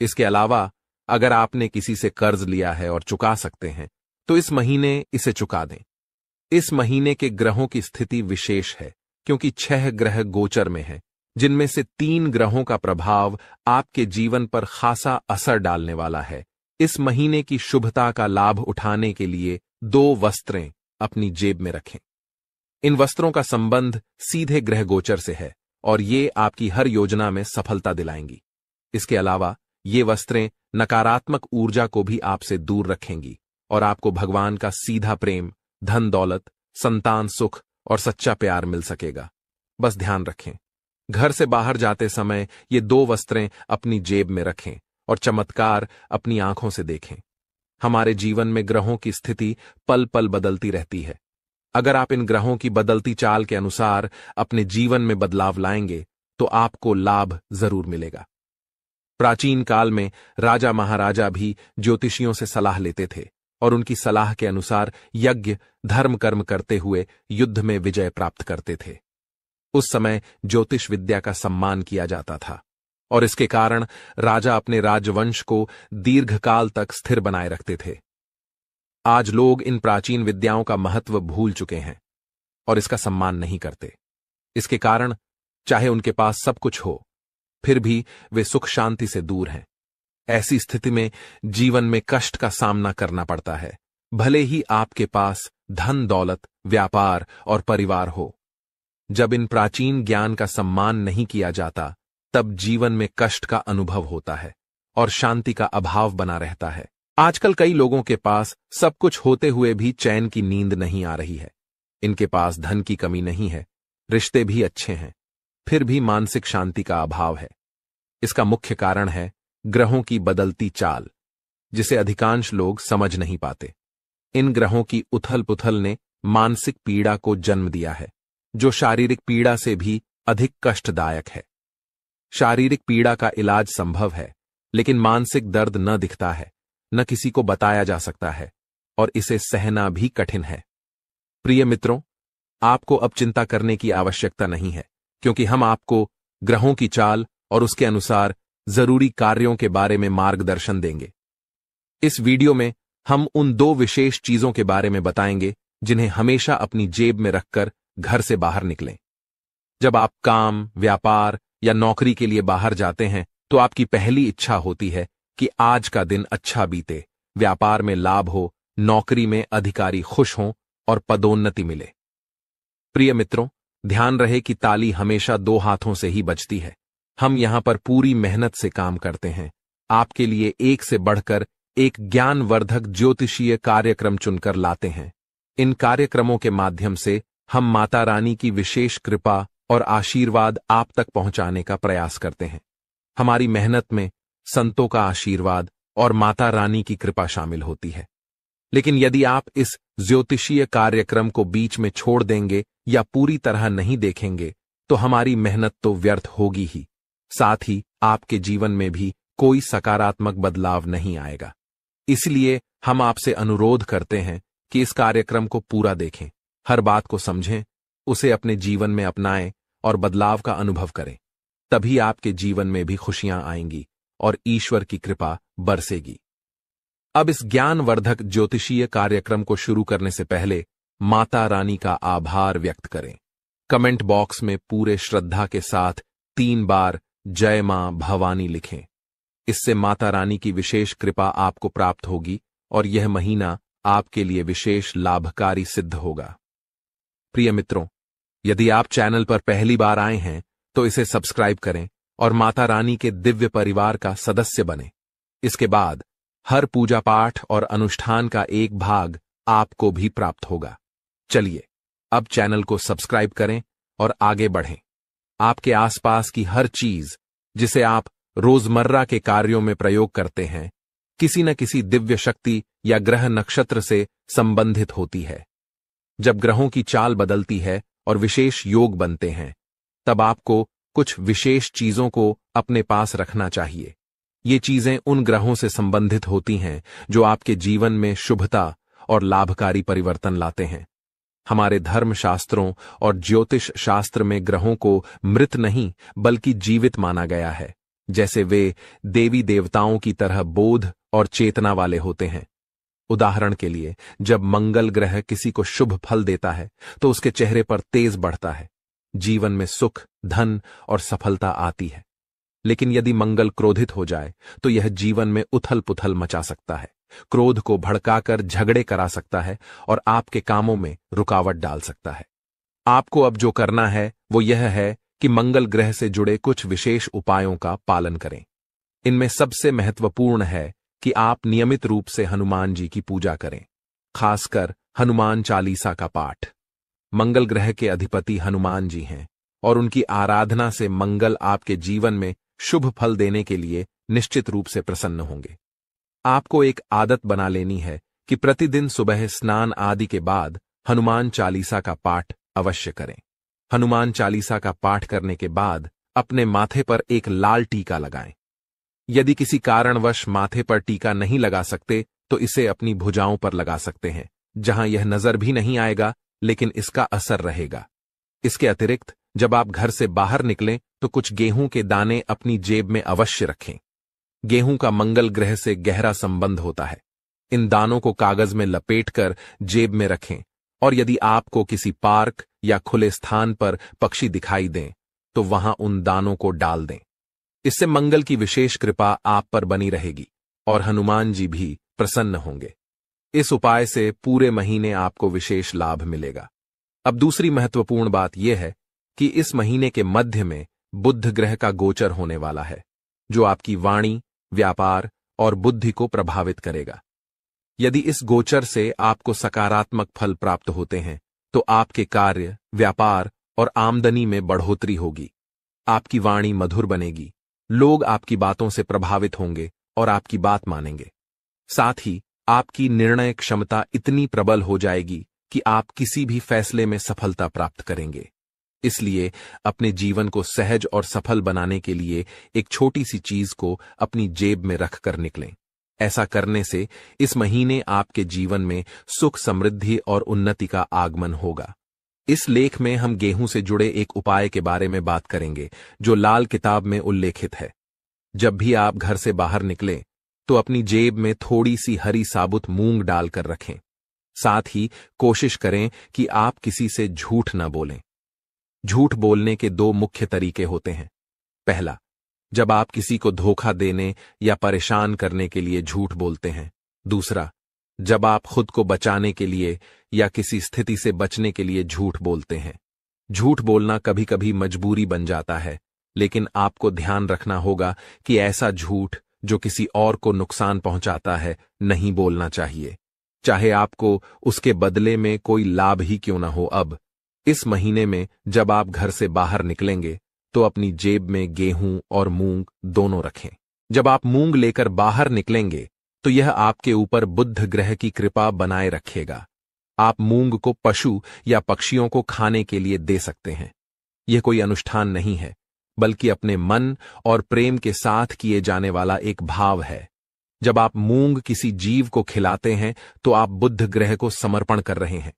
इसके अलावा अगर आपने किसी से कर्ज लिया है और चुका सकते हैं तो इस महीने इसे चुका दें। इस महीने के ग्रहों की स्थिति विशेष है, क्योंकि 6 ग्रह गोचर में हैं, जिनमें से 3 ग्रहों का प्रभाव आपके जीवन पर खासा असर डालने वाला है। इस महीने की शुभता का लाभ उठाने के लिए 2 वस्त्रें अपनी जेब में रखें। इन वस्त्रों का संबंध सीधे ग्रह गोचर से है और ये आपकी हर योजना में सफलता दिलाएंगी। इसके अलावा ये वस्त्रें नकारात्मक ऊर्जा को भी आपसे दूर रखेंगी और आपको भगवान का सीधा प्रेम, धन दौलत, संतान सुख और सच्चा प्यार मिल सकेगा। बस ध्यान रखें, घर से बाहर जाते समय ये 2 वस्त्रें अपनी जेब में रखें और चमत्कार अपनी आंखों से देखें। हमारे जीवन में ग्रहों की स्थिति पल पल बदलती रहती है। अगर आप इन ग्रहों की बदलती चाल के अनुसार अपने जीवन में बदलाव लाएंगे तो आपको लाभ जरूर मिलेगा। प्राचीन काल में राजा महाराजा भी ज्योतिषियों से सलाह लेते थे और उनकी सलाह के अनुसार यज्ञ धर्म कर्म करते हुए युद्ध में विजय प्राप्त करते थे। उस समय ज्योतिष विद्या का सम्मान किया जाता था और इसके कारण राजा अपने राजवंश को दीर्घकाल तक स्थिर बनाए रखते थे। आज लोग इन प्राचीन विद्याओं का महत्व भूल चुके हैं और इसका सम्मान नहीं करते। इसके कारण चाहे उनके पास सब कुछ हो, फिर भी वे सुख शांति से दूर हैं। ऐसी स्थिति में जीवन में कष्ट का सामना करना पड़ता है, भले ही आपके पास धन दौलत, व्यापार और परिवार हो। जब इन प्राचीन ज्ञान का सम्मान नहीं किया जाता तब जीवन में कष्ट का अनुभव होता है और शांति का अभाव बना रहता है। आजकल कई लोगों के पास सब कुछ होते हुए भी चैन की नींद नहीं आ रही है। इनके पास धन की कमी नहीं है, रिश्ते भी अच्छे हैं, फिर भी मानसिक शांति का अभाव है। इसका मुख्य कारण है ग्रहों की बदलती चाल, जिसे अधिकांश लोग समझ नहीं पाते। इन ग्रहों की उथल पुथल ने मानसिक पीड़ा को जन्म दिया है, जो शारीरिक पीड़ा से भी अधिक कष्टदायक है। शारीरिक पीड़ा का इलाज संभव है, लेकिन मानसिक दर्द न दिखता है, न किसी को बताया जा सकता है और इसे सहना भी कठिन है। प्रिय मित्रों, आपको अब चिंता करने की आवश्यकता नहीं है, क्योंकि हम आपको ग्रहों की चाल और उसके अनुसार जरूरी कार्यों के बारे में मार्गदर्शन देंगे। इस वीडियो में हम उन 2 विशेष चीजों के बारे में बताएंगे जिन्हें हमेशा अपनी जेब में रखकर घर से बाहर निकलें। जब आप काम, व्यापार या नौकरी के लिए बाहर जाते हैं तो आपकी पहली इच्छा होती है कि आज का दिन अच्छा बीते, व्यापार में लाभ हो, नौकरी में अधिकारी खुश हों और पदोन्नति मिले। प्रिय मित्रों, ध्यान रहे कि ताली हमेशा 2 हाथों से ही बजती है। हम यहां पर पूरी मेहनत से काम करते हैं, आपके लिए एक से बढ़कर एक ज्ञानवर्धक ज्योतिषीय कार्यक्रम चुनकर लाते हैं। इन कार्यक्रमों के माध्यम से हम माता रानी की विशेष कृपा और आशीर्वाद आप तक पहुंचाने का प्रयास करते हैं। हमारी मेहनत में संतों का आशीर्वाद और माता रानी की कृपा शामिल होती है। लेकिन यदि आप इस ज्योतिषीय कार्यक्रम को बीच में छोड़ देंगे या पूरी तरह नहीं देखेंगे तो हमारी मेहनत तो व्यर्थ होगी ही, साथ ही आपके जीवन में भी कोई सकारात्मक बदलाव नहीं आएगा। इसलिए हम आपसे अनुरोध करते हैं कि इस कार्यक्रम को पूरा देखें, हर बात को समझें, उसे अपने जीवन में अपनाएं और बदलाव का अनुभव करें। तभी आपके जीवन में भी खुशियां आएंगी और ईश्वर की कृपा बरसेगी। अब इस ज्ञानवर्धक ज्योतिषीय कार्यक्रम को शुरू करने से पहले माता रानी का आभार व्यक्त करें। कमेंट बॉक्स में पूरे श्रद्धा के साथ 3 बार जय मां भवानी लिखें। इससे माता रानी की विशेष कृपा आपको प्राप्त होगी और यह महीना आपके लिए विशेष लाभकारी सिद्ध होगा। प्रिय मित्रों, यदि आप चैनल पर पहली बार आए हैं तो इसे सब्सक्राइब करें और माता रानी के दिव्य परिवार का सदस्य बनें। इसके बाद हर पूजा पाठ और अनुष्ठान का एक भाग आपको भी प्राप्त होगा। चलिए अब चैनल को सब्सक्राइब करें और आगे बढ़ें। आपके आसपास की हर चीज जिसे आप रोजमर्रा के कार्यों में प्रयोग करते हैं, किसी न किसी दिव्य शक्ति या ग्रह नक्षत्र से संबंधित होती है। जब ग्रहों की चाल बदलती है और विशेष योग बनते हैं, तब आपको कुछ विशेष चीजों को अपने पास रखना चाहिए। ये चीजें उन ग्रहों से संबंधित होती हैं जो आपके जीवन में शुभता और लाभकारी परिवर्तन लाते हैं। हमारे धर्म शास्त्रों और ज्योतिष शास्त्र में ग्रहों को मृत नहीं बल्कि जीवित माना गया है, जैसे वे देवी देवताओं की तरह बोध और चेतना वाले होते हैं। उदाहरण के लिए, जब मंगल ग्रह किसी को शुभ फल देता है तो उसके चेहरे पर तेज बढ़ता है, जीवन में सुख, धन और सफलता आती है। लेकिन यदि मंगल क्रोधित हो जाए तो यह जीवन में उथल पुथल मचा सकता है, क्रोध को भड़काकर झगड़े करा सकता है और आपके कामों में रुकावट डाल सकता है। आपको अब जो करना है वो यह है कि मंगल ग्रह से जुड़े कुछ विशेष उपायों का पालन करें। इनमें सबसे महत्वपूर्ण है कि आप नियमित रूप से हनुमान जी की पूजा करें, खासकर हनुमान चालीसा का पाठ। मंगल ग्रह के अधिपति हनुमान जी हैं और उनकी आराधना से मंगल आपके जीवन में शुभ फल देने के लिए निश्चित रूप से प्रसन्न होंगे। आपको एक आदत बना लेनी है कि प्रतिदिन सुबह स्नान आदि के बाद हनुमान चालीसा का पाठ अवश्य करें। हनुमान चालीसा का पाठ करने के बाद अपने माथे पर एक लाल टीका लगाएं। यदि किसी कारणवश माथे पर टीका नहीं लगा सकते तो इसे अपनी भुजाओं पर लगा सकते हैं, जहां यह नजर भी नहीं आएगा लेकिन इसका असर रहेगा। इसके अतिरिक्त जब आप घर से बाहर निकलें तो कुछ गेहूं के दाने अपनी जेब में अवश्य रखें। गेहूं का मंगल ग्रह से गहरा संबंध होता है। इन दानों को कागज में लपेटकर जेब में रखें और यदि आपको किसी पार्क या खुले स्थान पर पक्षी दिखाई दें तो वहां उन दानों को डाल दें। इससे मंगल की विशेष कृपा आप पर बनी रहेगी और हनुमान जी भी प्रसन्न होंगे। इस उपाय से पूरे महीने आपको विशेष लाभ मिलेगा। अब दूसरी महत्वपूर्ण बात यह है कि इस महीने के मध्य में बुध ग्रह का गोचर होने वाला है, जो आपकी वाणी, व्यापार और बुद्धि को प्रभावित करेगा। यदि इस गोचर से आपको सकारात्मक फल प्राप्त होते हैं तो आपके कार्य, व्यापार और आमदनी में बढ़ोतरी होगी। आपकी वाणी मधुर बनेगी, लोग आपकी बातों से प्रभावित होंगे और आपकी बात मानेंगे। साथ ही आपकी निर्णय क्षमता इतनी प्रबल हो जाएगी कि आप किसी भी फैसले में सफलता प्राप्त करेंगे। इसलिए अपने जीवन को सहज और सफल बनाने के लिए एक छोटी सी चीज को अपनी जेब में रखकर निकलें। ऐसा करने से इस महीने आपके जीवन में सुख, समृद्धि और उन्नति का आगमन होगा। इस लेख में हम गेहूं से जुड़े एक उपाय के बारे में बात करेंगे जो लाल किताब में उल्लेखित है। जब भी आप घर से बाहर निकलें तो अपनी जेब में थोड़ी सी हरी साबुत मूंग डालकर रखें। साथ ही कोशिश करें कि आप किसी से झूठ न बोलें। झूठ बोलने के 2 मुख्य तरीके होते हैं। पहला, जब आप किसी को धोखा देने या परेशान करने के लिए झूठ बोलते हैं। दूसरा, जब आप खुद को बचाने के लिए या किसी स्थिति से बचने के लिए झूठ बोलते हैं। झूठ बोलना कभी कभी मजबूरी बन जाता है, लेकिन आपको ध्यान रखना होगा कि ऐसा झूठ जो किसी और को नुकसान पहुंचाता है नहीं बोलना चाहिए, चाहे आपको उसके बदले में कोई लाभ ही क्यों न हो। अब इस महीने में जब आप घर से बाहर निकलेंगे तो अपनी जेब में गेहूं और मूंग दोनों रखें। जब आप मूंग लेकर बाहर निकलेंगे तो यह आपके ऊपर बुध ग्रह की कृपा बनाए रखेगा। आप मूंग को पशु या पक्षियों को खाने के लिए दे सकते हैं। यह कोई अनुष्ठान नहीं है, बल्कि अपने मन और प्रेम के साथ किए जाने वाला एक भाव है। जब आप मूंग किसी जीव को खिलाते हैं तो आप बुध ग्रह को समर्पण कर रहे हैं।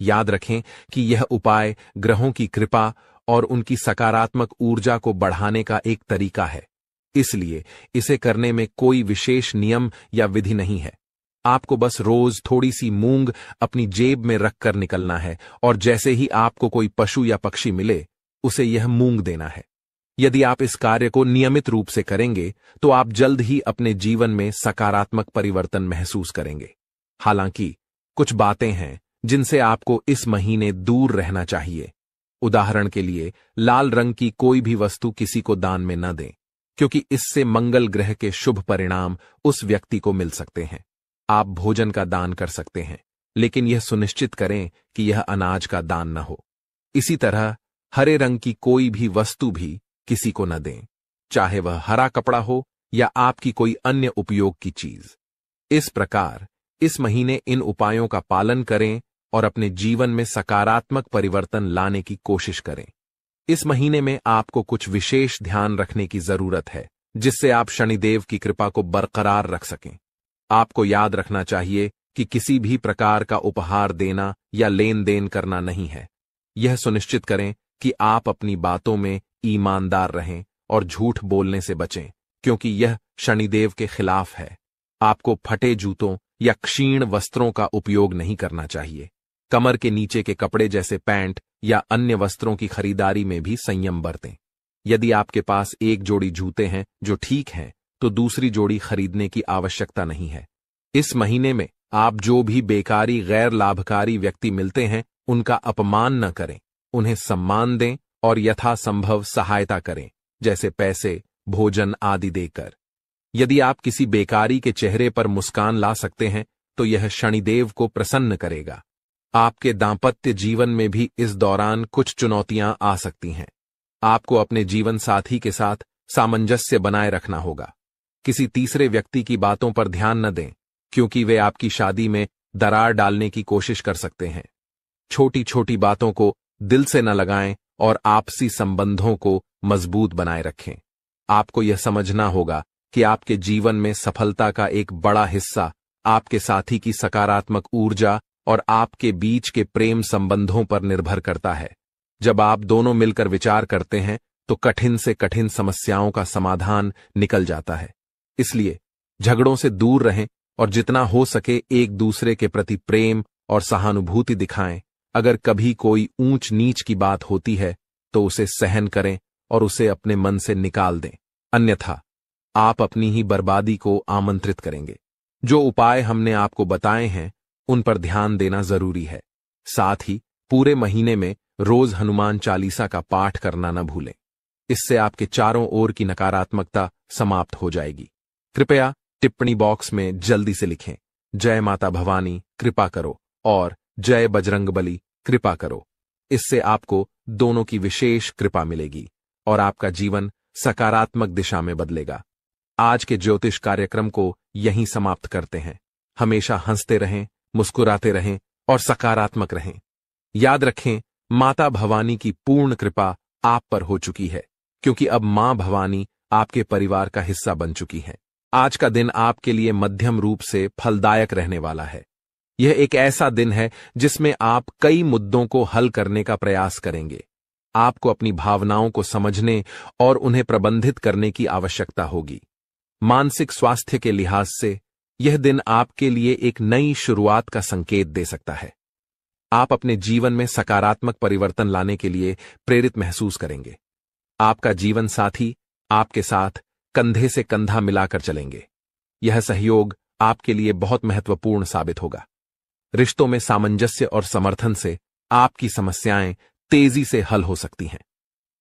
याद रखें कि यह उपाय ग्रहों की कृपा और उनकी सकारात्मक ऊर्जा को बढ़ाने का एक तरीका है, इसलिए इसे करने में कोई विशेष नियम या विधि नहीं है। आपको बस रोज थोड़ी सी मूंग अपनी जेब में रखकर निकलना है और जैसे ही आपको कोई पशु या पक्षी मिले उसे यह मूंग देना है। यदि आप इस कार्य को नियमित रूप से करेंगे तो आप जल्द ही अपने जीवन में सकारात्मक परिवर्तन महसूस करेंगे। हालांकि कुछ बातें हैं जिनसे आपको इस महीने दूर रहना चाहिए। उदाहरण के लिए, लाल रंग की कोई भी वस्तु किसी को दान में न दें, क्योंकि इससे मंगल ग्रह के शुभ परिणाम उस व्यक्ति को मिल सकते हैं। आप भोजन का दान कर सकते हैं, लेकिन यह सुनिश्चित करें कि यह अनाज का दान न हो। इसी तरह हरे रंग की कोई भी वस्तु भी किसी को न दें, चाहे वह हरा कपड़ा हो या आपकी कोई अन्य उपयोग की चीज। इस प्रकार इस महीने इन उपायों का पालन करें और अपने जीवन में सकारात्मक परिवर्तन लाने की कोशिश करें। इस महीने में आपको कुछ विशेष ध्यान रखने की जरूरत है, जिससे आप शनिदेव की कृपा को बरकरार रख सकें। आपको याद रखना चाहिए कि किसी भी प्रकार का उपहार देना या लेन देन करना नहीं है। यह सुनिश्चित करें कि आप अपनी बातों में ईमानदार रहें और झूठ बोलने से बचें, क्योंकि यह शनिदेव के खिलाफ है। आपको फटे जूतों या क्षीण वस्त्रों का उपयोग नहीं करना चाहिए। कमर के नीचे के कपड़े जैसे पैंट या अन्य वस्त्रों की खरीदारी में भी संयम बरतें। यदि आपके पास एक जोड़ी जूते हैं जो ठीक हैं, तो दूसरी जोड़ी खरीदने की आवश्यकता नहीं है। इस महीने में आप जो भी बेकारी गैर लाभकारी व्यक्ति मिलते हैं उनका अपमान न करें, उन्हें सम्मान दें और यथासंभव सहायता करें, जैसे पैसे, भोजन आदि देकर। यदि आप किसी बेकारी के चेहरे पर मुस्कान ला सकते हैं तो यह शनिदेव को प्रसन्न करेगा। आपके दांपत्य जीवन में भी इस दौरान कुछ चुनौतियां आ सकती हैं। आपको अपने जीवन साथी के साथ सामंजस्य बनाए रखना होगा। किसी तीसरे व्यक्ति की बातों पर ध्यान न दें, क्योंकि वे आपकी शादी में दरार डालने की कोशिश कर सकते हैं। छोटी छोटी बातों को दिल से न लगाएं और आपसी संबंधों को मजबूत बनाए रखें। आपको यह समझना होगा कि आपके जीवन में सफलता का एक बड़ा हिस्सा आपके साथी की सकारात्मक ऊर्जा और आपके बीच के प्रेम संबंधों पर निर्भर करता है। जब आप दोनों मिलकर विचार करते हैं तो कठिन से कठिन समस्याओं का समाधान निकल जाता है। इसलिए झगड़ों से दूर रहें और जितना हो सके एक दूसरे के प्रति प्रेम और सहानुभूति दिखाएं। अगर कभी कोई ऊंच नीच की बात होती है तो उसे सहन करें और उसे अपने मन से निकाल दें, अन्यथा आप अपनी ही बर्बादी को आमंत्रित करेंगे। जो उपाय हमने आपको बताए हैं उन पर ध्यान देना जरूरी है। साथ ही पूरे महीने में रोज हनुमान चालीसा का पाठ करना न भूलें। इससे आपके चारों ओर की नकारात्मकता समाप्त हो जाएगी। कृपया टिप्पणी बॉक्स में जल्दी से लिखें, जय माता भवानी कृपा करो और जय बजरंगबली कृपा करो। इससे आपको दोनों की विशेष कृपा मिलेगी और आपका जीवन सकारात्मक दिशा में बदलेगा। आज के ज्योतिष कार्यक्रम को यहीं समाप्त करते हैं। हमेशा हंसते रहें, मुस्कुराते रहें और सकारात्मक रहें। याद रखें, माता भवानी की पूर्ण कृपा आप पर हो चुकी है, क्योंकि अब मां भवानी आपके परिवार का हिस्सा बन चुकी है। आज का दिन आपके लिए मध्यम रूप से फलदायक रहने वाला है। यह एक ऐसा दिन है जिसमें आप कई मुद्दों को हल करने का प्रयास करेंगे। आपको अपनी भावनाओं को समझने और उन्हें प्रबंधित करने की आवश्यकता होगी। मानसिक स्वास्थ्य के लिहाज से यह दिन आपके लिए एक नई शुरुआत का संकेत दे सकता है। आप अपने जीवन में सकारात्मक परिवर्तन लाने के लिए प्रेरित महसूस करेंगे। आपका जीवन साथी आपके साथ कंधे से कंधा मिलाकर चलेंगे। यह सहयोग आपके लिए बहुत महत्वपूर्ण साबित होगा। रिश्तों में सामंजस्य और समर्थन से आपकी समस्याएं तेजी से हल हो सकती हैं।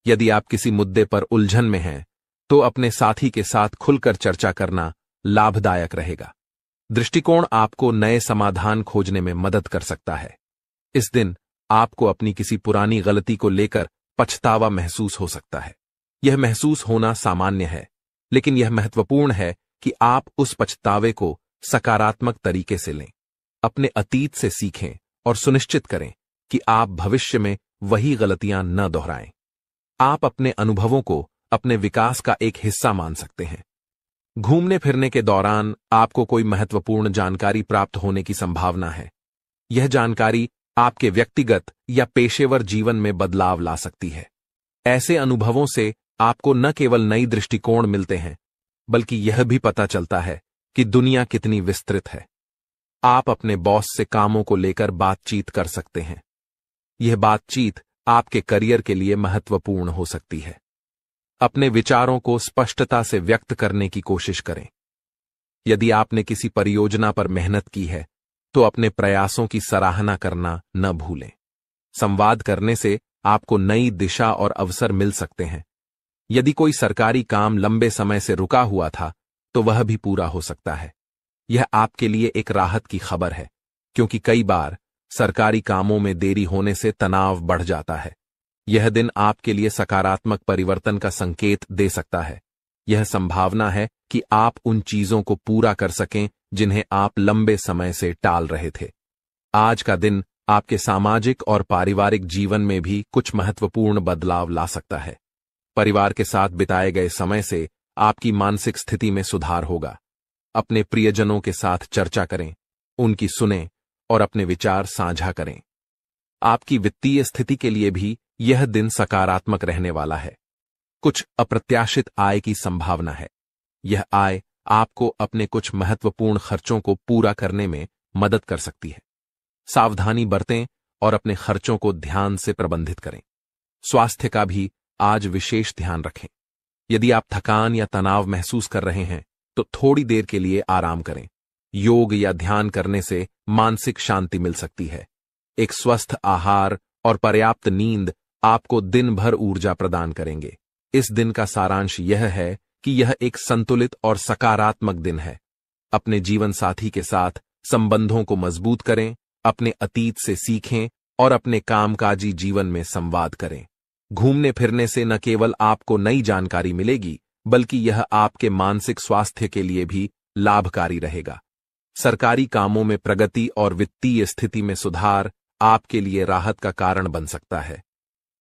यदि आप किसी मुद्दे पर उलझन में हैं, तो अपने साथी के साथ खुलकर चर्चा करना लाभदायक रहेगा। दृष्टिकोण आपको नए समाधान खोजने में मदद कर सकता है। इस दिन आपको अपनी किसी पुरानी गलती को लेकर पछतावा महसूस हो सकता है। यह महसूस होना सामान्य है, लेकिन यह महत्वपूर्ण है कि आप उस पछतावे को सकारात्मक तरीके से लें। अपने अतीत से सीखें और सुनिश्चित करें कि आप भविष्य में वही गलतियां न दोहराएं। आप अपने अनुभवों को अपने विकास का एक हिस्सा मान सकते हैं। घूमने फिरने के दौरान आपको कोई महत्वपूर्ण जानकारी प्राप्त होने की संभावना है। यह जानकारी आपके व्यक्तिगत या पेशेवर जीवन में बदलाव ला सकती है। ऐसे अनुभवों से आपको न केवल नई दृष्टिकोण मिलते हैं, बल्कि यह भी पता चलता है कि दुनिया कितनी विस्तृत है। आप अपने बॉस से कामों को लेकर बातचीत कर सकते हैं। यह बातचीत आपके करियर के लिए महत्वपूर्ण हो सकती है। अपने विचारों को स्पष्टता से व्यक्त करने की कोशिश करें। यदि आपने किसी परियोजना पर मेहनत की है तो अपने प्रयासों की सराहना करना न भूलें। संवाद करने से आपको नई दिशा और अवसर मिल सकते हैं। यदि कोई सरकारी काम लंबे समय से रुका हुआ था तो वह भी पूरा हो सकता है। यह आपके लिए एक राहत की खबर है, क्योंकि कई बार सरकारी कामों में देरी होने से तनाव बढ़ जाता है। यह दिन आपके लिए सकारात्मक परिवर्तन का संकेत दे सकता है। यह संभावना है कि आप उन चीजों को पूरा कर सकें जिन्हें आप लंबे समय से टाल रहे थे। आज का दिन आपके सामाजिक और पारिवारिक जीवन में भी कुछ महत्वपूर्ण बदलाव ला सकता है। परिवार के साथ बिताए गए समय से आपकी मानसिक स्थिति में सुधार होगा। अपने प्रियजनों के साथ चर्चा करें, उनकी सुनें और अपने विचार साझा करें। आपकी वित्तीय स्थिति के लिए भी यह दिन सकारात्मक रहने वाला है। कुछ अप्रत्याशित आय की संभावना है। यह आय आपको अपने कुछ महत्वपूर्ण खर्चों को पूरा करने में मदद कर सकती है। सावधानी बरतें और अपने खर्चों को ध्यान से प्रबंधित करें। स्वास्थ्य का भी आज विशेष ध्यान रखें। यदि आप थकान या तनाव महसूस कर रहे हैं तो थोड़ी देर के लिए आराम करें। योग या ध्यान करने से मानसिक शांति मिल सकती है। एक स्वस्थ आहार और पर्याप्त नींद आपको दिन भर ऊर्जा प्रदान करेंगे। इस दिन का सारांश यह है कि यह एक संतुलित और सकारात्मक दिन है। अपने जीवन साथी के साथ संबंधों को मजबूत करें, अपने अतीत से सीखें और अपने कामकाजी जीवन में संवाद करें। घूमने फिरने से न केवल आपको नई जानकारी मिलेगी, बल्कि यह आपके मानसिक स्वास्थ्य के लिए भी लाभकारी रहेगा। सरकारी कामों में प्रगति और वित्तीय स्थिति में सुधार आपके लिए राहत का कारण बन सकता है।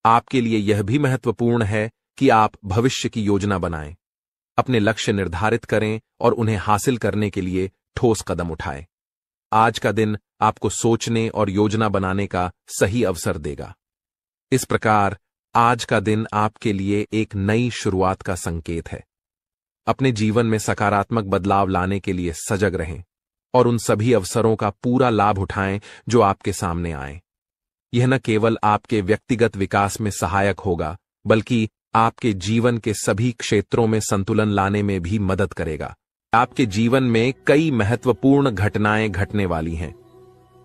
आपके लिए यह भी महत्वपूर्ण है कि आप भविष्य की योजना बनाएं, अपने लक्ष्य निर्धारित करें और उन्हें हासिल करने के लिए ठोस कदम उठाएं। आज का दिन आपको सोचने और योजना बनाने का सही अवसर देगा। इस प्रकार आज का दिन आपके लिए एक नई शुरुआत का संकेत है। अपने जीवन में सकारात्मक बदलाव लाने के लिए सजग रहें और उन सभी अवसरों का पूरा लाभ उठाएं जो आपके सामने आए। यह न केवल आपके व्यक्तिगत विकास में सहायक होगा, बल्कि आपके जीवन के सभी क्षेत्रों में संतुलन लाने में भी मदद करेगा। आपके जीवन में कई महत्वपूर्ण घटनाएं घटने वाली हैं।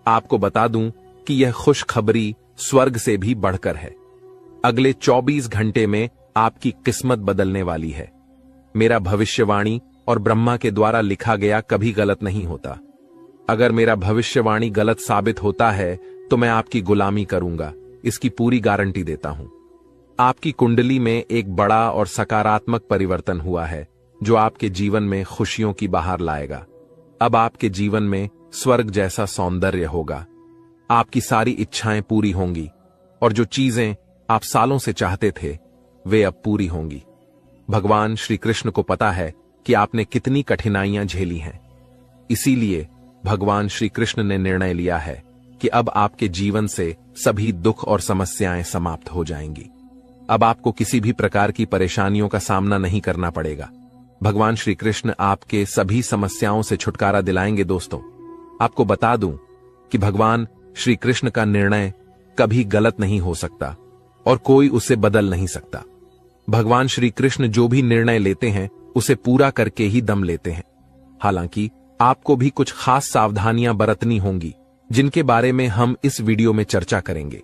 आपको बता दूं कि यह खुशखबरी स्वर्ग से भी बढ़कर है। अगले 24 घंटे में आपकी किस्मत बदलने वाली है। मेरा भविष्यवाणी और ब्रह्मा के द्वारा लिखा गया कभी गलत नहीं होता। अगर मेरा भविष्यवाणी गलत साबित होता है तो मैं आपकी गुलामी करूंगा, इसकी पूरी गारंटी देता हूं। आपकी कुंडली में एक बड़ा और सकारात्मक परिवर्तन हुआ है जो आपके जीवन में खुशियों की बहार लाएगा। अब आपके जीवन में स्वर्ग जैसा सौंदर्य होगा। आपकी सारी इच्छाएं पूरी होंगी और जो चीजें आप सालों से चाहते थे वे अब पूरी होंगी। भगवान श्री कृष्ण को पता है कि आपने कितनी कठिनाइयां झेली हैं। इसीलिए भगवान श्री कृष्ण ने निर्णय लिया है कि अब आपके जीवन से सभी दुख और समस्याएं समाप्त हो जाएंगी। अब आपको किसी भी प्रकार की परेशानियों का सामना नहीं करना पड़ेगा। भगवान श्री कृष्ण आपके सभी समस्याओं से छुटकारा दिलाएंगे। दोस्तों, आपको बता दूं कि भगवान श्री कृष्ण का निर्णय कभी गलत नहीं हो सकता और कोई उसे बदल नहीं सकता। भगवान श्री कृष्ण जो भी निर्णय लेते हैं उसे पूरा करके ही दम लेते हैं। हालांकि आपको भी कुछ खास सावधानियां बरतनी होंगी, जिनके बारे में हम इस वीडियो में चर्चा करेंगे।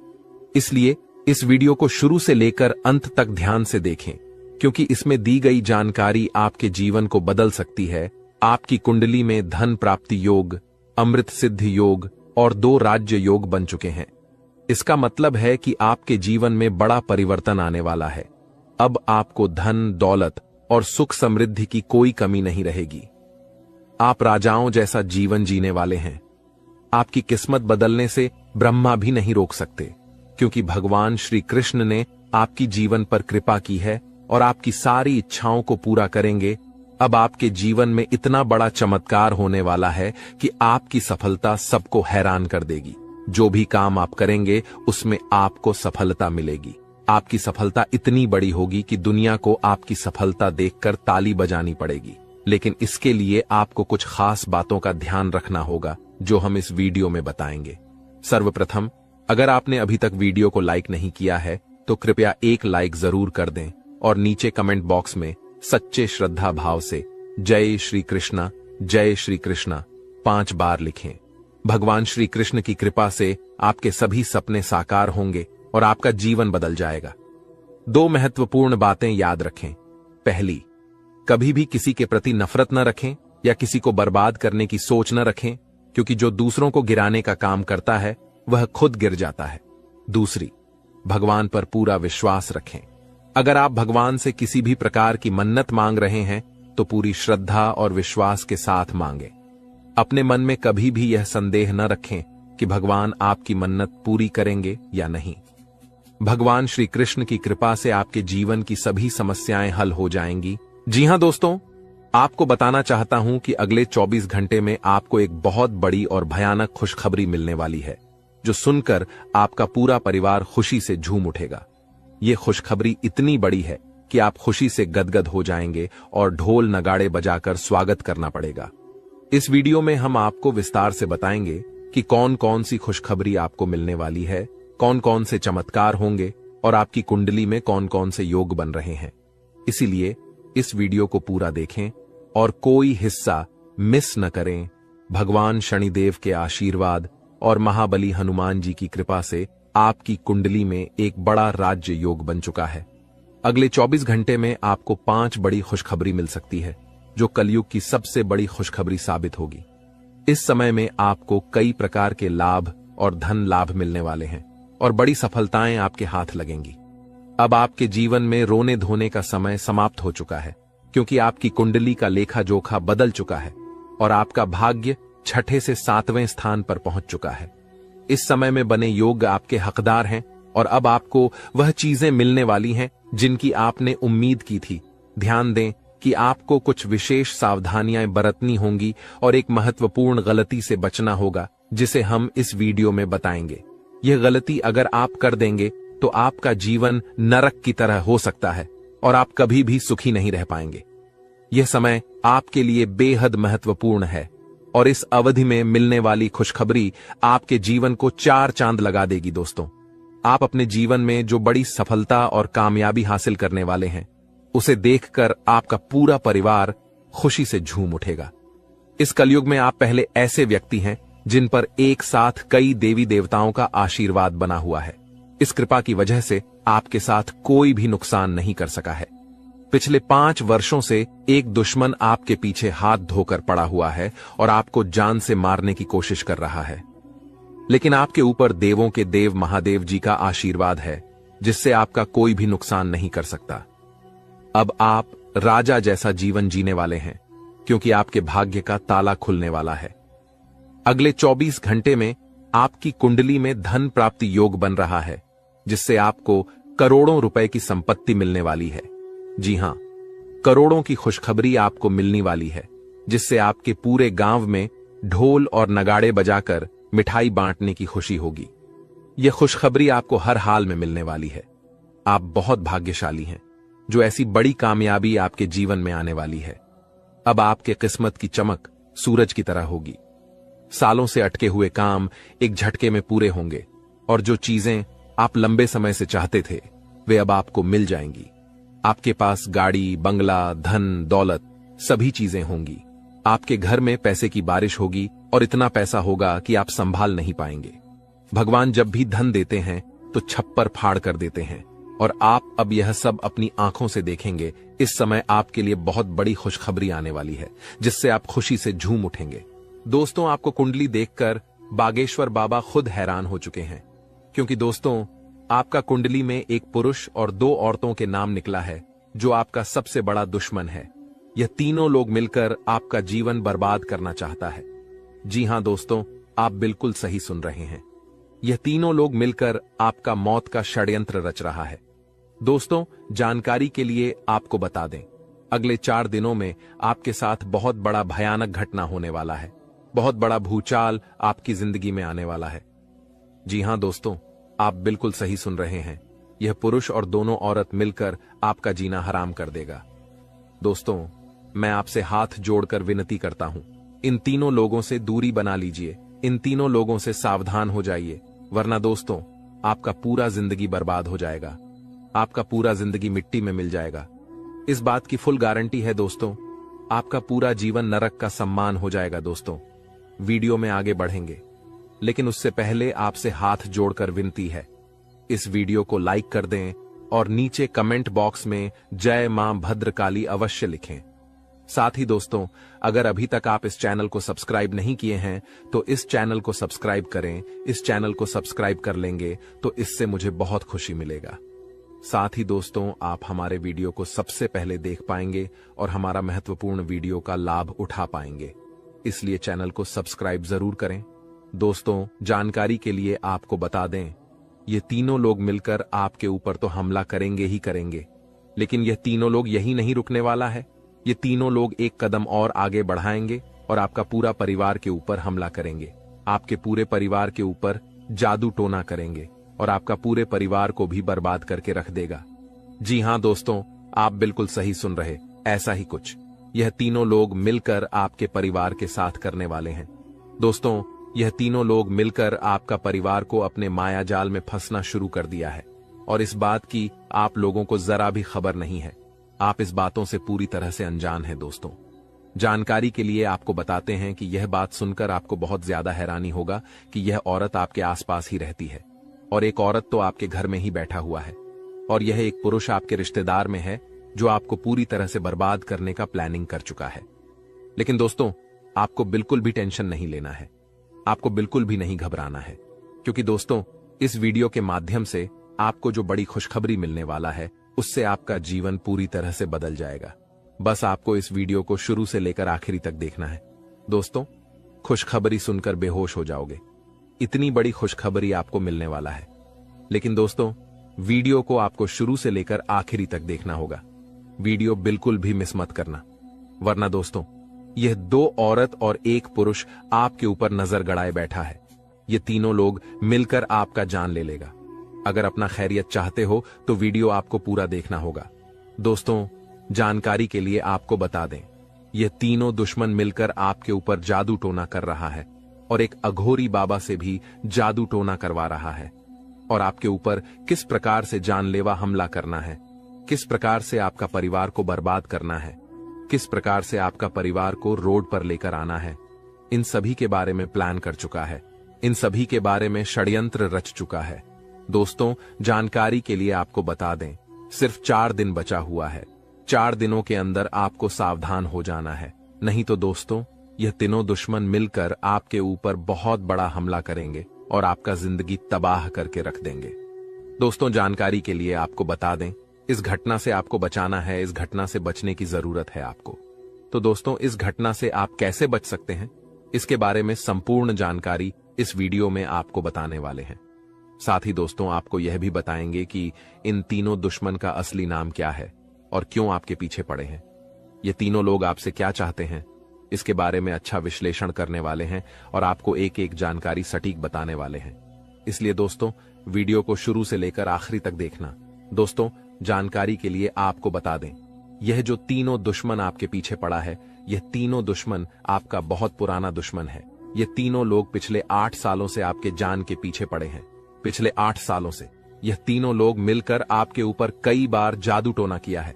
इसलिए इस वीडियो को शुरू से लेकर अंत तक ध्यान से देखें, क्योंकि इसमें दी गई जानकारी आपके जीवन को बदल सकती है। आपकी कुंडली में धन प्राप्ति योग, अमृत सिद्धि योग और 2 राज्य योग बन चुके हैं। इसका मतलब है कि आपके जीवन में बड़ा परिवर्तन आने वाला है। अब आपको धन, दौलत और सुख समृद्धि की कोई कमी नहीं रहेगी। आप राजाओं जैसा जीवन जीने वाले हैं। आपकी किस्मत बदलने से ब्रह्मा भी नहीं रोक सकते, क्योंकि भगवान श्री कृष्ण ने आपकी जीवन पर कृपा की है और आपकी सारी इच्छाओं को पूरा करेंगे। अब आपके जीवन में इतना बड़ा चमत्कार होने वाला है कि आपकी सफलता सबको हैरान कर देगी। जो भी काम आप करेंगे उसमें आपको सफलता मिलेगी। आपकी सफलता इतनी बड़ी होगी कि दुनिया को आपकी सफलता देखकर ताली बजानी पड़ेगी। लेकिन इसके लिए आपको कुछ खास बातों का ध्यान रखना होगा जो हम इस वीडियो में बताएंगे। सर्वप्रथम, अगर आपने अभी तक वीडियो को लाइक नहीं किया है तो कृपया एक लाइक जरूर कर दें और नीचे कमेंट बॉक्स में सच्चे श्रद्धा भाव से जय श्री कृष्णा 5 बार लिखें। भगवान श्री कृष्ण की कृपा से आपके सभी सपने साकार होंगे और आपका जीवन बदल जाएगा। 2 महत्वपूर्ण बातें याद रखें। पहली, कभी भी किसी के प्रति नफरत न रखें या किसी को बर्बाद करने की सोच न रखें, क्योंकि जो दूसरों को गिराने का काम करता है वह खुद गिर जाता है। दूसरी, भगवान पर पूरा विश्वास रखें। अगर आप भगवान से किसी भी प्रकार की मन्नत मांग रहे हैं तो पूरी श्रद्धा और विश्वास के साथ मांगें। अपने मन में कभी भी यह संदेह न रखें कि भगवान आपकी मन्नत पूरी करेंगे या नहीं। भगवान श्री कृष्ण की कृपा से आपके जीवन की सभी समस्याएं हल हो जाएंगी। जी हां दोस्तों, आपको बताना चाहता हूं कि अगले 24 घंटे में आपको एक बहुत बड़ी और भयानक खुशखबरी मिलने वाली है, जो सुनकर आपका पूरा परिवार खुशी से झूम उठेगा। यह खुशखबरी इतनी बड़ी है कि आप खुशी से गदगद हो जाएंगे और ढोल नगाड़े बजाकर स्वागत करना पड़ेगा। इस वीडियो में हम आपको विस्तार से बताएंगे कि कौन कौन सी खुशखबरी आपको मिलने वाली है, कौन कौन से चमत्कार होंगे और आपकी कुंडली में कौन कौन से योग बन रहे हैं। इसीलिए इस वीडियो को पूरा देखें और कोई हिस्सा मिस न करें। भगवान शनिदेव के आशीर्वाद और महाबली हनुमान जी की कृपा से आपकी कुंडली में एक बड़ा राज्य योग बन चुका है। अगले 24 घंटे में आपको 5 बड़ी खुशखबरी मिल सकती है, जो कलयुग की सबसे बड़ी खुशखबरी साबित होगी। इस समय में आपको कई प्रकार के लाभ और धन लाभ मिलने वाले हैं और बड़ी सफलताएं आपके हाथ लगेंगी। अब आपके जीवन में रोने धोने का समय समाप्त हो चुका है, क्योंकि आपकी कुंडली का लेखा जोखा बदल चुका है और आपका भाग्य 6ठे से 7वें स्थान पर पहुंच चुका है। इस समय में बने योग आपके हकदार हैं और अब आपको वह चीजें मिलने वाली हैं जिनकी आपने उम्मीद की थी। ध्यान दें कि आपको कुछ विशेष सावधानियां बरतनी होंगी और एक महत्वपूर्ण गलती से बचना होगा, जिसे हम इस वीडियो में बताएंगे। यह गलती अगर आप कर देंगे तो आपका जीवन नरक की तरह हो सकता है और आप कभी भी सुखी नहीं रह पाएंगे। यह समय आपके लिए बेहद महत्वपूर्ण है और इस अवधि में मिलने वाली खुशखबरी आपके जीवन को 4 चांद लगा देगी। दोस्तों, आप अपने जीवन में जो बड़ी सफलता और कामयाबी हासिल करने वाले हैं, उसे देखकर आपका पूरा परिवार खुशी से झूम उठेगा। इस कलयुग में आप पहले ऐसे व्यक्ति हैं जिन पर एक साथ कई देवी देवताओं का आशीर्वाद बना हुआ है। इस कृपा की वजह से आपके साथ कोई भी नुकसान नहीं कर सका है। पिछले 5 वर्षों से एक दुश्मन आपके पीछे हाथ धोकर पड़ा हुआ है और आपको जान से मारने की कोशिश कर रहा है, लेकिन आपके ऊपर देवों के देव महादेव जी का आशीर्वाद है, जिससे आपका कोई भी नुकसान नहीं कर सकता। अब आप राजा जैसा जीवन जीने वाले हैं, क्योंकि आपके भाग्य का ताला खुलने वाला है। अगले 24 घंटे में आपकी कुंडली में धन प्राप्ति योग बन रहा है, जिससे आपको करोड़ों रुपए की संपत्ति मिलने वाली है। जी हां, करोड़ों की खुशखबरी आपको मिलने वाली है, जिससे आपके पूरे गांव में ढोल और नगाड़े बजाकर मिठाई बांटने की खुशी होगी। यह खुशखबरी आपको हर हाल में मिलने वाली है। आप बहुत भाग्यशाली हैं, जो ऐसी बड़ी कामयाबी आपके जीवन में आने वाली है। अब आपके किस्मत की चमक सूरज की तरह होगी। सालों से अटके हुए काम एक झटके में पूरे होंगे और जो चीजें आप लंबे समय से चाहते थे, वे अब आपको मिल जाएंगी। आपके पास गाड़ी, बंगला, धन, दौलत सभी चीजें होंगी। आपके घर में पैसे की बारिश होगी और इतना पैसा होगा कि आप संभाल नहीं पाएंगे। भगवान जब भी धन देते हैं तो छप्पर फाड़ कर देते हैं और आप अब यह सब अपनी आंखों से देखेंगे। इस समय आपके लिए बहुत बड़ी खुशखबरी आने वाली है, जिससे आप खुशी से झूम उठेंगे। दोस्तों, आपको कुंडली देखकर बागेश्वर बाबा खुद हैरान हो चुके हैं, क्योंकि दोस्तों, आपका कुंडली में एक पुरुष और 2 औरतों के नाम निकला है, जो आपका सबसे बड़ा दुश्मन है। यह तीनों लोग मिलकर आपका जीवन बर्बाद करना चाहता है। जी हां दोस्तों, आप बिल्कुल सही सुन रहे हैं। यह तीनों लोग मिलकर आपका मौत का षड्यंत्र रच रहा है। दोस्तों, जानकारी के लिए आपको बता दें, अगले 4 दिनों में आपके साथ बहुत बड़ा भयानक घटना होने वाला है। बहुत बड़ा भूचाल आपकी जिंदगी में आने वाला है। जी हां दोस्तों, आप बिल्कुल सही सुन रहे हैं। यह पुरुष और दोनों औरत मिलकर आपका जीना हराम कर देगा। दोस्तों, मैं आपसे हाथ जोड़कर विनती करता हूं, इन तीनों लोगों से दूरी बना लीजिए, इन तीनों लोगों से सावधान हो जाइए, वरना दोस्तों आपका पूरा जिंदगी बर्बाद हो जाएगा, आपका पूरा जिंदगी मिट्टी में मिल जाएगा। इस बात की फुल गारंटी है दोस्तों, आपका पूरा जीवन नरक का सम्मान हो जाएगा। दोस्तों वीडियो में आगे बढ़ेंगे, लेकिन उससे पहले आपसे हाथ जोड़कर विनती है, इस वीडियो को लाइक कर दें और नीचे कमेंट बॉक्स में जय मां भद्रकाली अवश्य लिखें। साथ ही दोस्तों, अगर अभी तक आप इस चैनल को सब्सक्राइब नहीं किए हैं तो इस चैनल को सब्सक्राइब करें। इस चैनल को सब्सक्राइब कर लेंगे तो इससे मुझे बहुत खुशी मिलेगा। साथ ही दोस्तों, आप हमारे वीडियो को सबसे पहले देख पाएंगे और हमारा महत्वपूर्ण वीडियो का लाभ उठा पाएंगे, इसलिए चैनल को सब्सक्राइब जरूर करें। दोस्तों जानकारी के लिए आपको बता दें, ये तीनों लोग मिलकर आपके ऊपर तो हमला करेंगे ही करेंगे, लेकिन यह तीनों लोग यही नहीं रुकने वाला है। ये तीनों लोग एक कदम और आगे बढ़ाएंगे और आपका पूरा परिवार के ऊपर हमला करेंगे, आपके पूरे परिवार के ऊपर जादू टोना करेंगे और आपका पूरे परिवार को भी बर्बाद करके रख देगा। जी हां दोस्तों, आप बिल्कुल सही सुन रहे, ऐसा ही कुछ यह तीनों लोग मिलकर आपके परिवार के साथ करने वाले हैं। दोस्तों यह तीनों लोग मिलकर आपका परिवार को अपने माया जाल में फंसना शुरू कर दिया है और इस बात की आप लोगों को जरा भी खबर नहीं है। आप इस बातों से पूरी तरह से अनजान हैं। दोस्तों जानकारी के लिए आपको बताते हैं कि यह बात सुनकर आपको बहुत ज्यादा हैरानी होगा कि यह औरत आपके आसपास ही रहती है और एक औरत तो आपके घर में ही बैठा हुआ है और यह एक पुरुष आपके रिश्तेदार में है जो आपको पूरी तरह से बर्बाद करने का प्लानिंग कर चुका है। लेकिन दोस्तों आपको बिल्कुल भी टेंशन नहीं लेना है, आपको बिल्कुल भी नहीं घबराना है, क्योंकि दोस्तों इस वीडियो के माध्यम से आपको जो बड़ी खुशखबरी मिलने वाला है उससे आपका जीवन पूरी तरह से बदल जाएगा। बस आपको इस वीडियो को शुरू से लेकर आखिरी तक देखना है। दोस्तों खुशखबरी सुनकर बेहोश हो जाओगे, इतनी बड़ी खुशखबरी आपको मिलने वाला है। लेकिन दोस्तों वीडियो को आपको शुरू से लेकर आखिरी तक देखना होगा, वीडियो बिल्कुल भी मिस मत करना, वरना दोस्तों यह दो औरत और एक पुरुष आपके ऊपर नजर गड़ाए बैठा है। ये तीनों लोग मिलकर आपका जान ले लेगा। अगर अपना खैरियत चाहते हो तो वीडियो आपको पूरा देखना होगा। दोस्तों जानकारी के लिए आपको बता दें, यह तीनों दुश्मन मिलकर आपके ऊपर जादू टोना कर रहा है और एक अघोरी बाबा से भी जादू टोना करवा रहा है और आपके ऊपर किस प्रकार से जानलेवा हमला करना है, किस प्रकार से आपका परिवार को बर्बाद करना है, किस प्रकार से आपका परिवार को रोड पर लेकर आना है, इन सभी के बारे में प्लान कर चुका है, इन सभी के बारे में षड्यंत्र रच चुका है। दोस्तों जानकारी के लिए आपको बता दें, सिर्फ 4 दिन बचा हुआ है। 4 दिनों के अंदर आपको सावधान हो जाना है, नहीं तो दोस्तों यह तीनों दुश्मन मिलकर आपके ऊपर बहुत बड़ा हमला करेंगे और आपका जिंदगी तबाह करके रख देंगे। दोस्तों जानकारी के लिए आपको बता दें, इस घटना से आपको बचाना है, इस घटना से बचने की जरूरत है आपको। तो दोस्तों इस घटना से आप कैसे बच सकते हैं, इसके बारे में संपूर्ण जानकारी इस वीडियो में आपको बताने वाले हैं। साथ ही दोस्तों आपको यह भी बताएंगे कि इन तीनों दुश्मन का असली नाम क्या है और क्यों आपके पीछे पड़े हैं, ये तीनों लोग आपसे क्या चाहते हैं, इसके बारे में अच्छा विश्लेषण करने वाले हैं और आपको एक एक जानकारी सटीक बताने वाले हैं। इसलिए दोस्तों वीडियो को शुरू से लेकर आखिरी तक देखना। दोस्तों जानकारी के लिए आपको बता दें, यह जो तीनों दुश्मन आपके पीछे पड़ा है, यह तीनों दुश्मन आपका बहुत पुराना दुश्मन है। ये तीनों लोग पिछले 8 सालों से आपके जान के पीछे पड़े हैं। पिछले 8 सालों से यह तीनों लोग मिलकर आपके ऊपर कई बार जादू टोना किया है,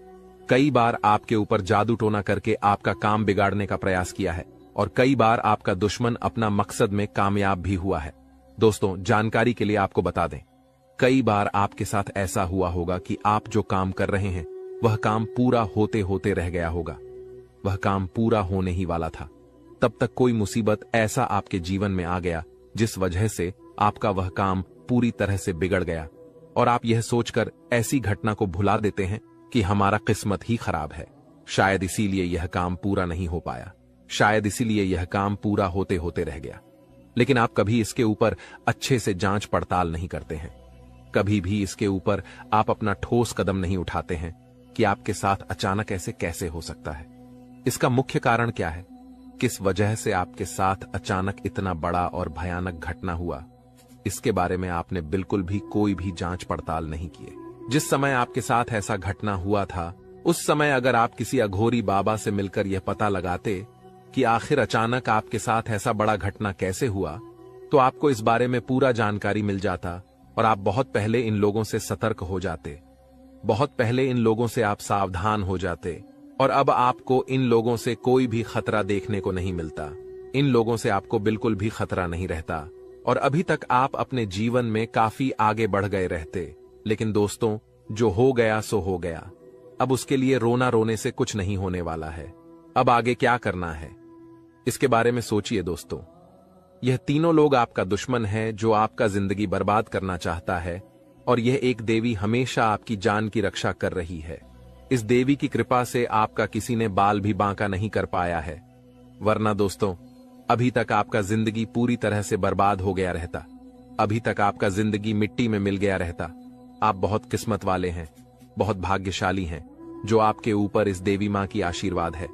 कई बार आपके ऊपर जादू टोना करके आपका काम बिगाड़ने का प्रयास किया है और कई बार आपका दुश्मन अपना मकसद में कामयाब भी हुआ है। दोस्तों जानकारी के लिए आपको बता दें, कई बार आपके साथ ऐसा हुआ होगा कि आप जो काम कर रहे हैं वह काम पूरा होते होते रह गया होगा, वह काम पूरा होने ही वाला था, तब तक कोई मुसीबत ऐसा आपके जीवन में आ गया जिस वजह से आपका वह काम पूरी तरह से बिगड़ गया और आप यह सोचकर ऐसी घटना को भुला देते हैं कि हमारा किस्मत ही खराब है, शायद इसीलिए यह काम पूरा नहीं हो पाया, शायद इसीलिए यह काम पूरा होते होते रह गया। लेकिन आप कभी इसके ऊपर अच्छे से जांच पड़ताल नहीं करते हैं, कभी भी इसके ऊपर आप अपना ठोस कदम नहीं उठाते हैं कि आपके साथ अचानक ऐसे कैसे हो सकता है, इसका मुख्य कारण क्या है, किस वजह से आपके साथ अचानक इतना बड़ा और भयानक घटना हुआ, इसके बारे में आपने बिल्कुल भी कोई भी जांच पड़ताल नहीं किए। जिस समय आपके साथ ऐसा घटना हुआ था उस समय अगर आप किसी अघोरी बाबा से मिलकर यह पता लगाते कि आखिर अचानक आपके साथ ऐसा बड़ा घटना कैसे हुआ, तो आपको इस बारे में पूरा जानकारी मिल जाता और आप बहुत पहले इन लोगों से सतर्क हो जाते, बहुत पहले इन लोगों से आप सावधान हो जाते। और अब आपको इन लोगों से कोई भी खतरा देखने को नहीं मिलता, इन लोगों से आपको बिल्कुल भी खतरा नहीं रहता और अभी तक आप अपने जीवन में काफी आगे बढ़ गए रहते। लेकिन दोस्तों, जो हो गया सो हो गया। अब उसके लिए रोना रोने से कुछ नहीं होने वाला है। अब आगे क्या करना है, इसके बारे में सोचिए दोस्तों। यह तीनों लोग आपका दुश्मन है जो आपका जिंदगी बर्बाद करना चाहता है, और यह एक देवी हमेशा आपकी जान की रक्षा कर रही है। इस देवी की कृपा से आपका किसी ने बाल भी बांका नहीं कर पाया है, वरना दोस्तों अभी तक आपका जिंदगी पूरी तरह से बर्बाद हो गया रहता, अभी तक आपका जिंदगी मिट्टी में मिल गया रहता। आप बहुत किस्मत वाले हैं, बहुत भाग्यशाली हैं जो आपके ऊपर इस देवी मां की आशीर्वाद है।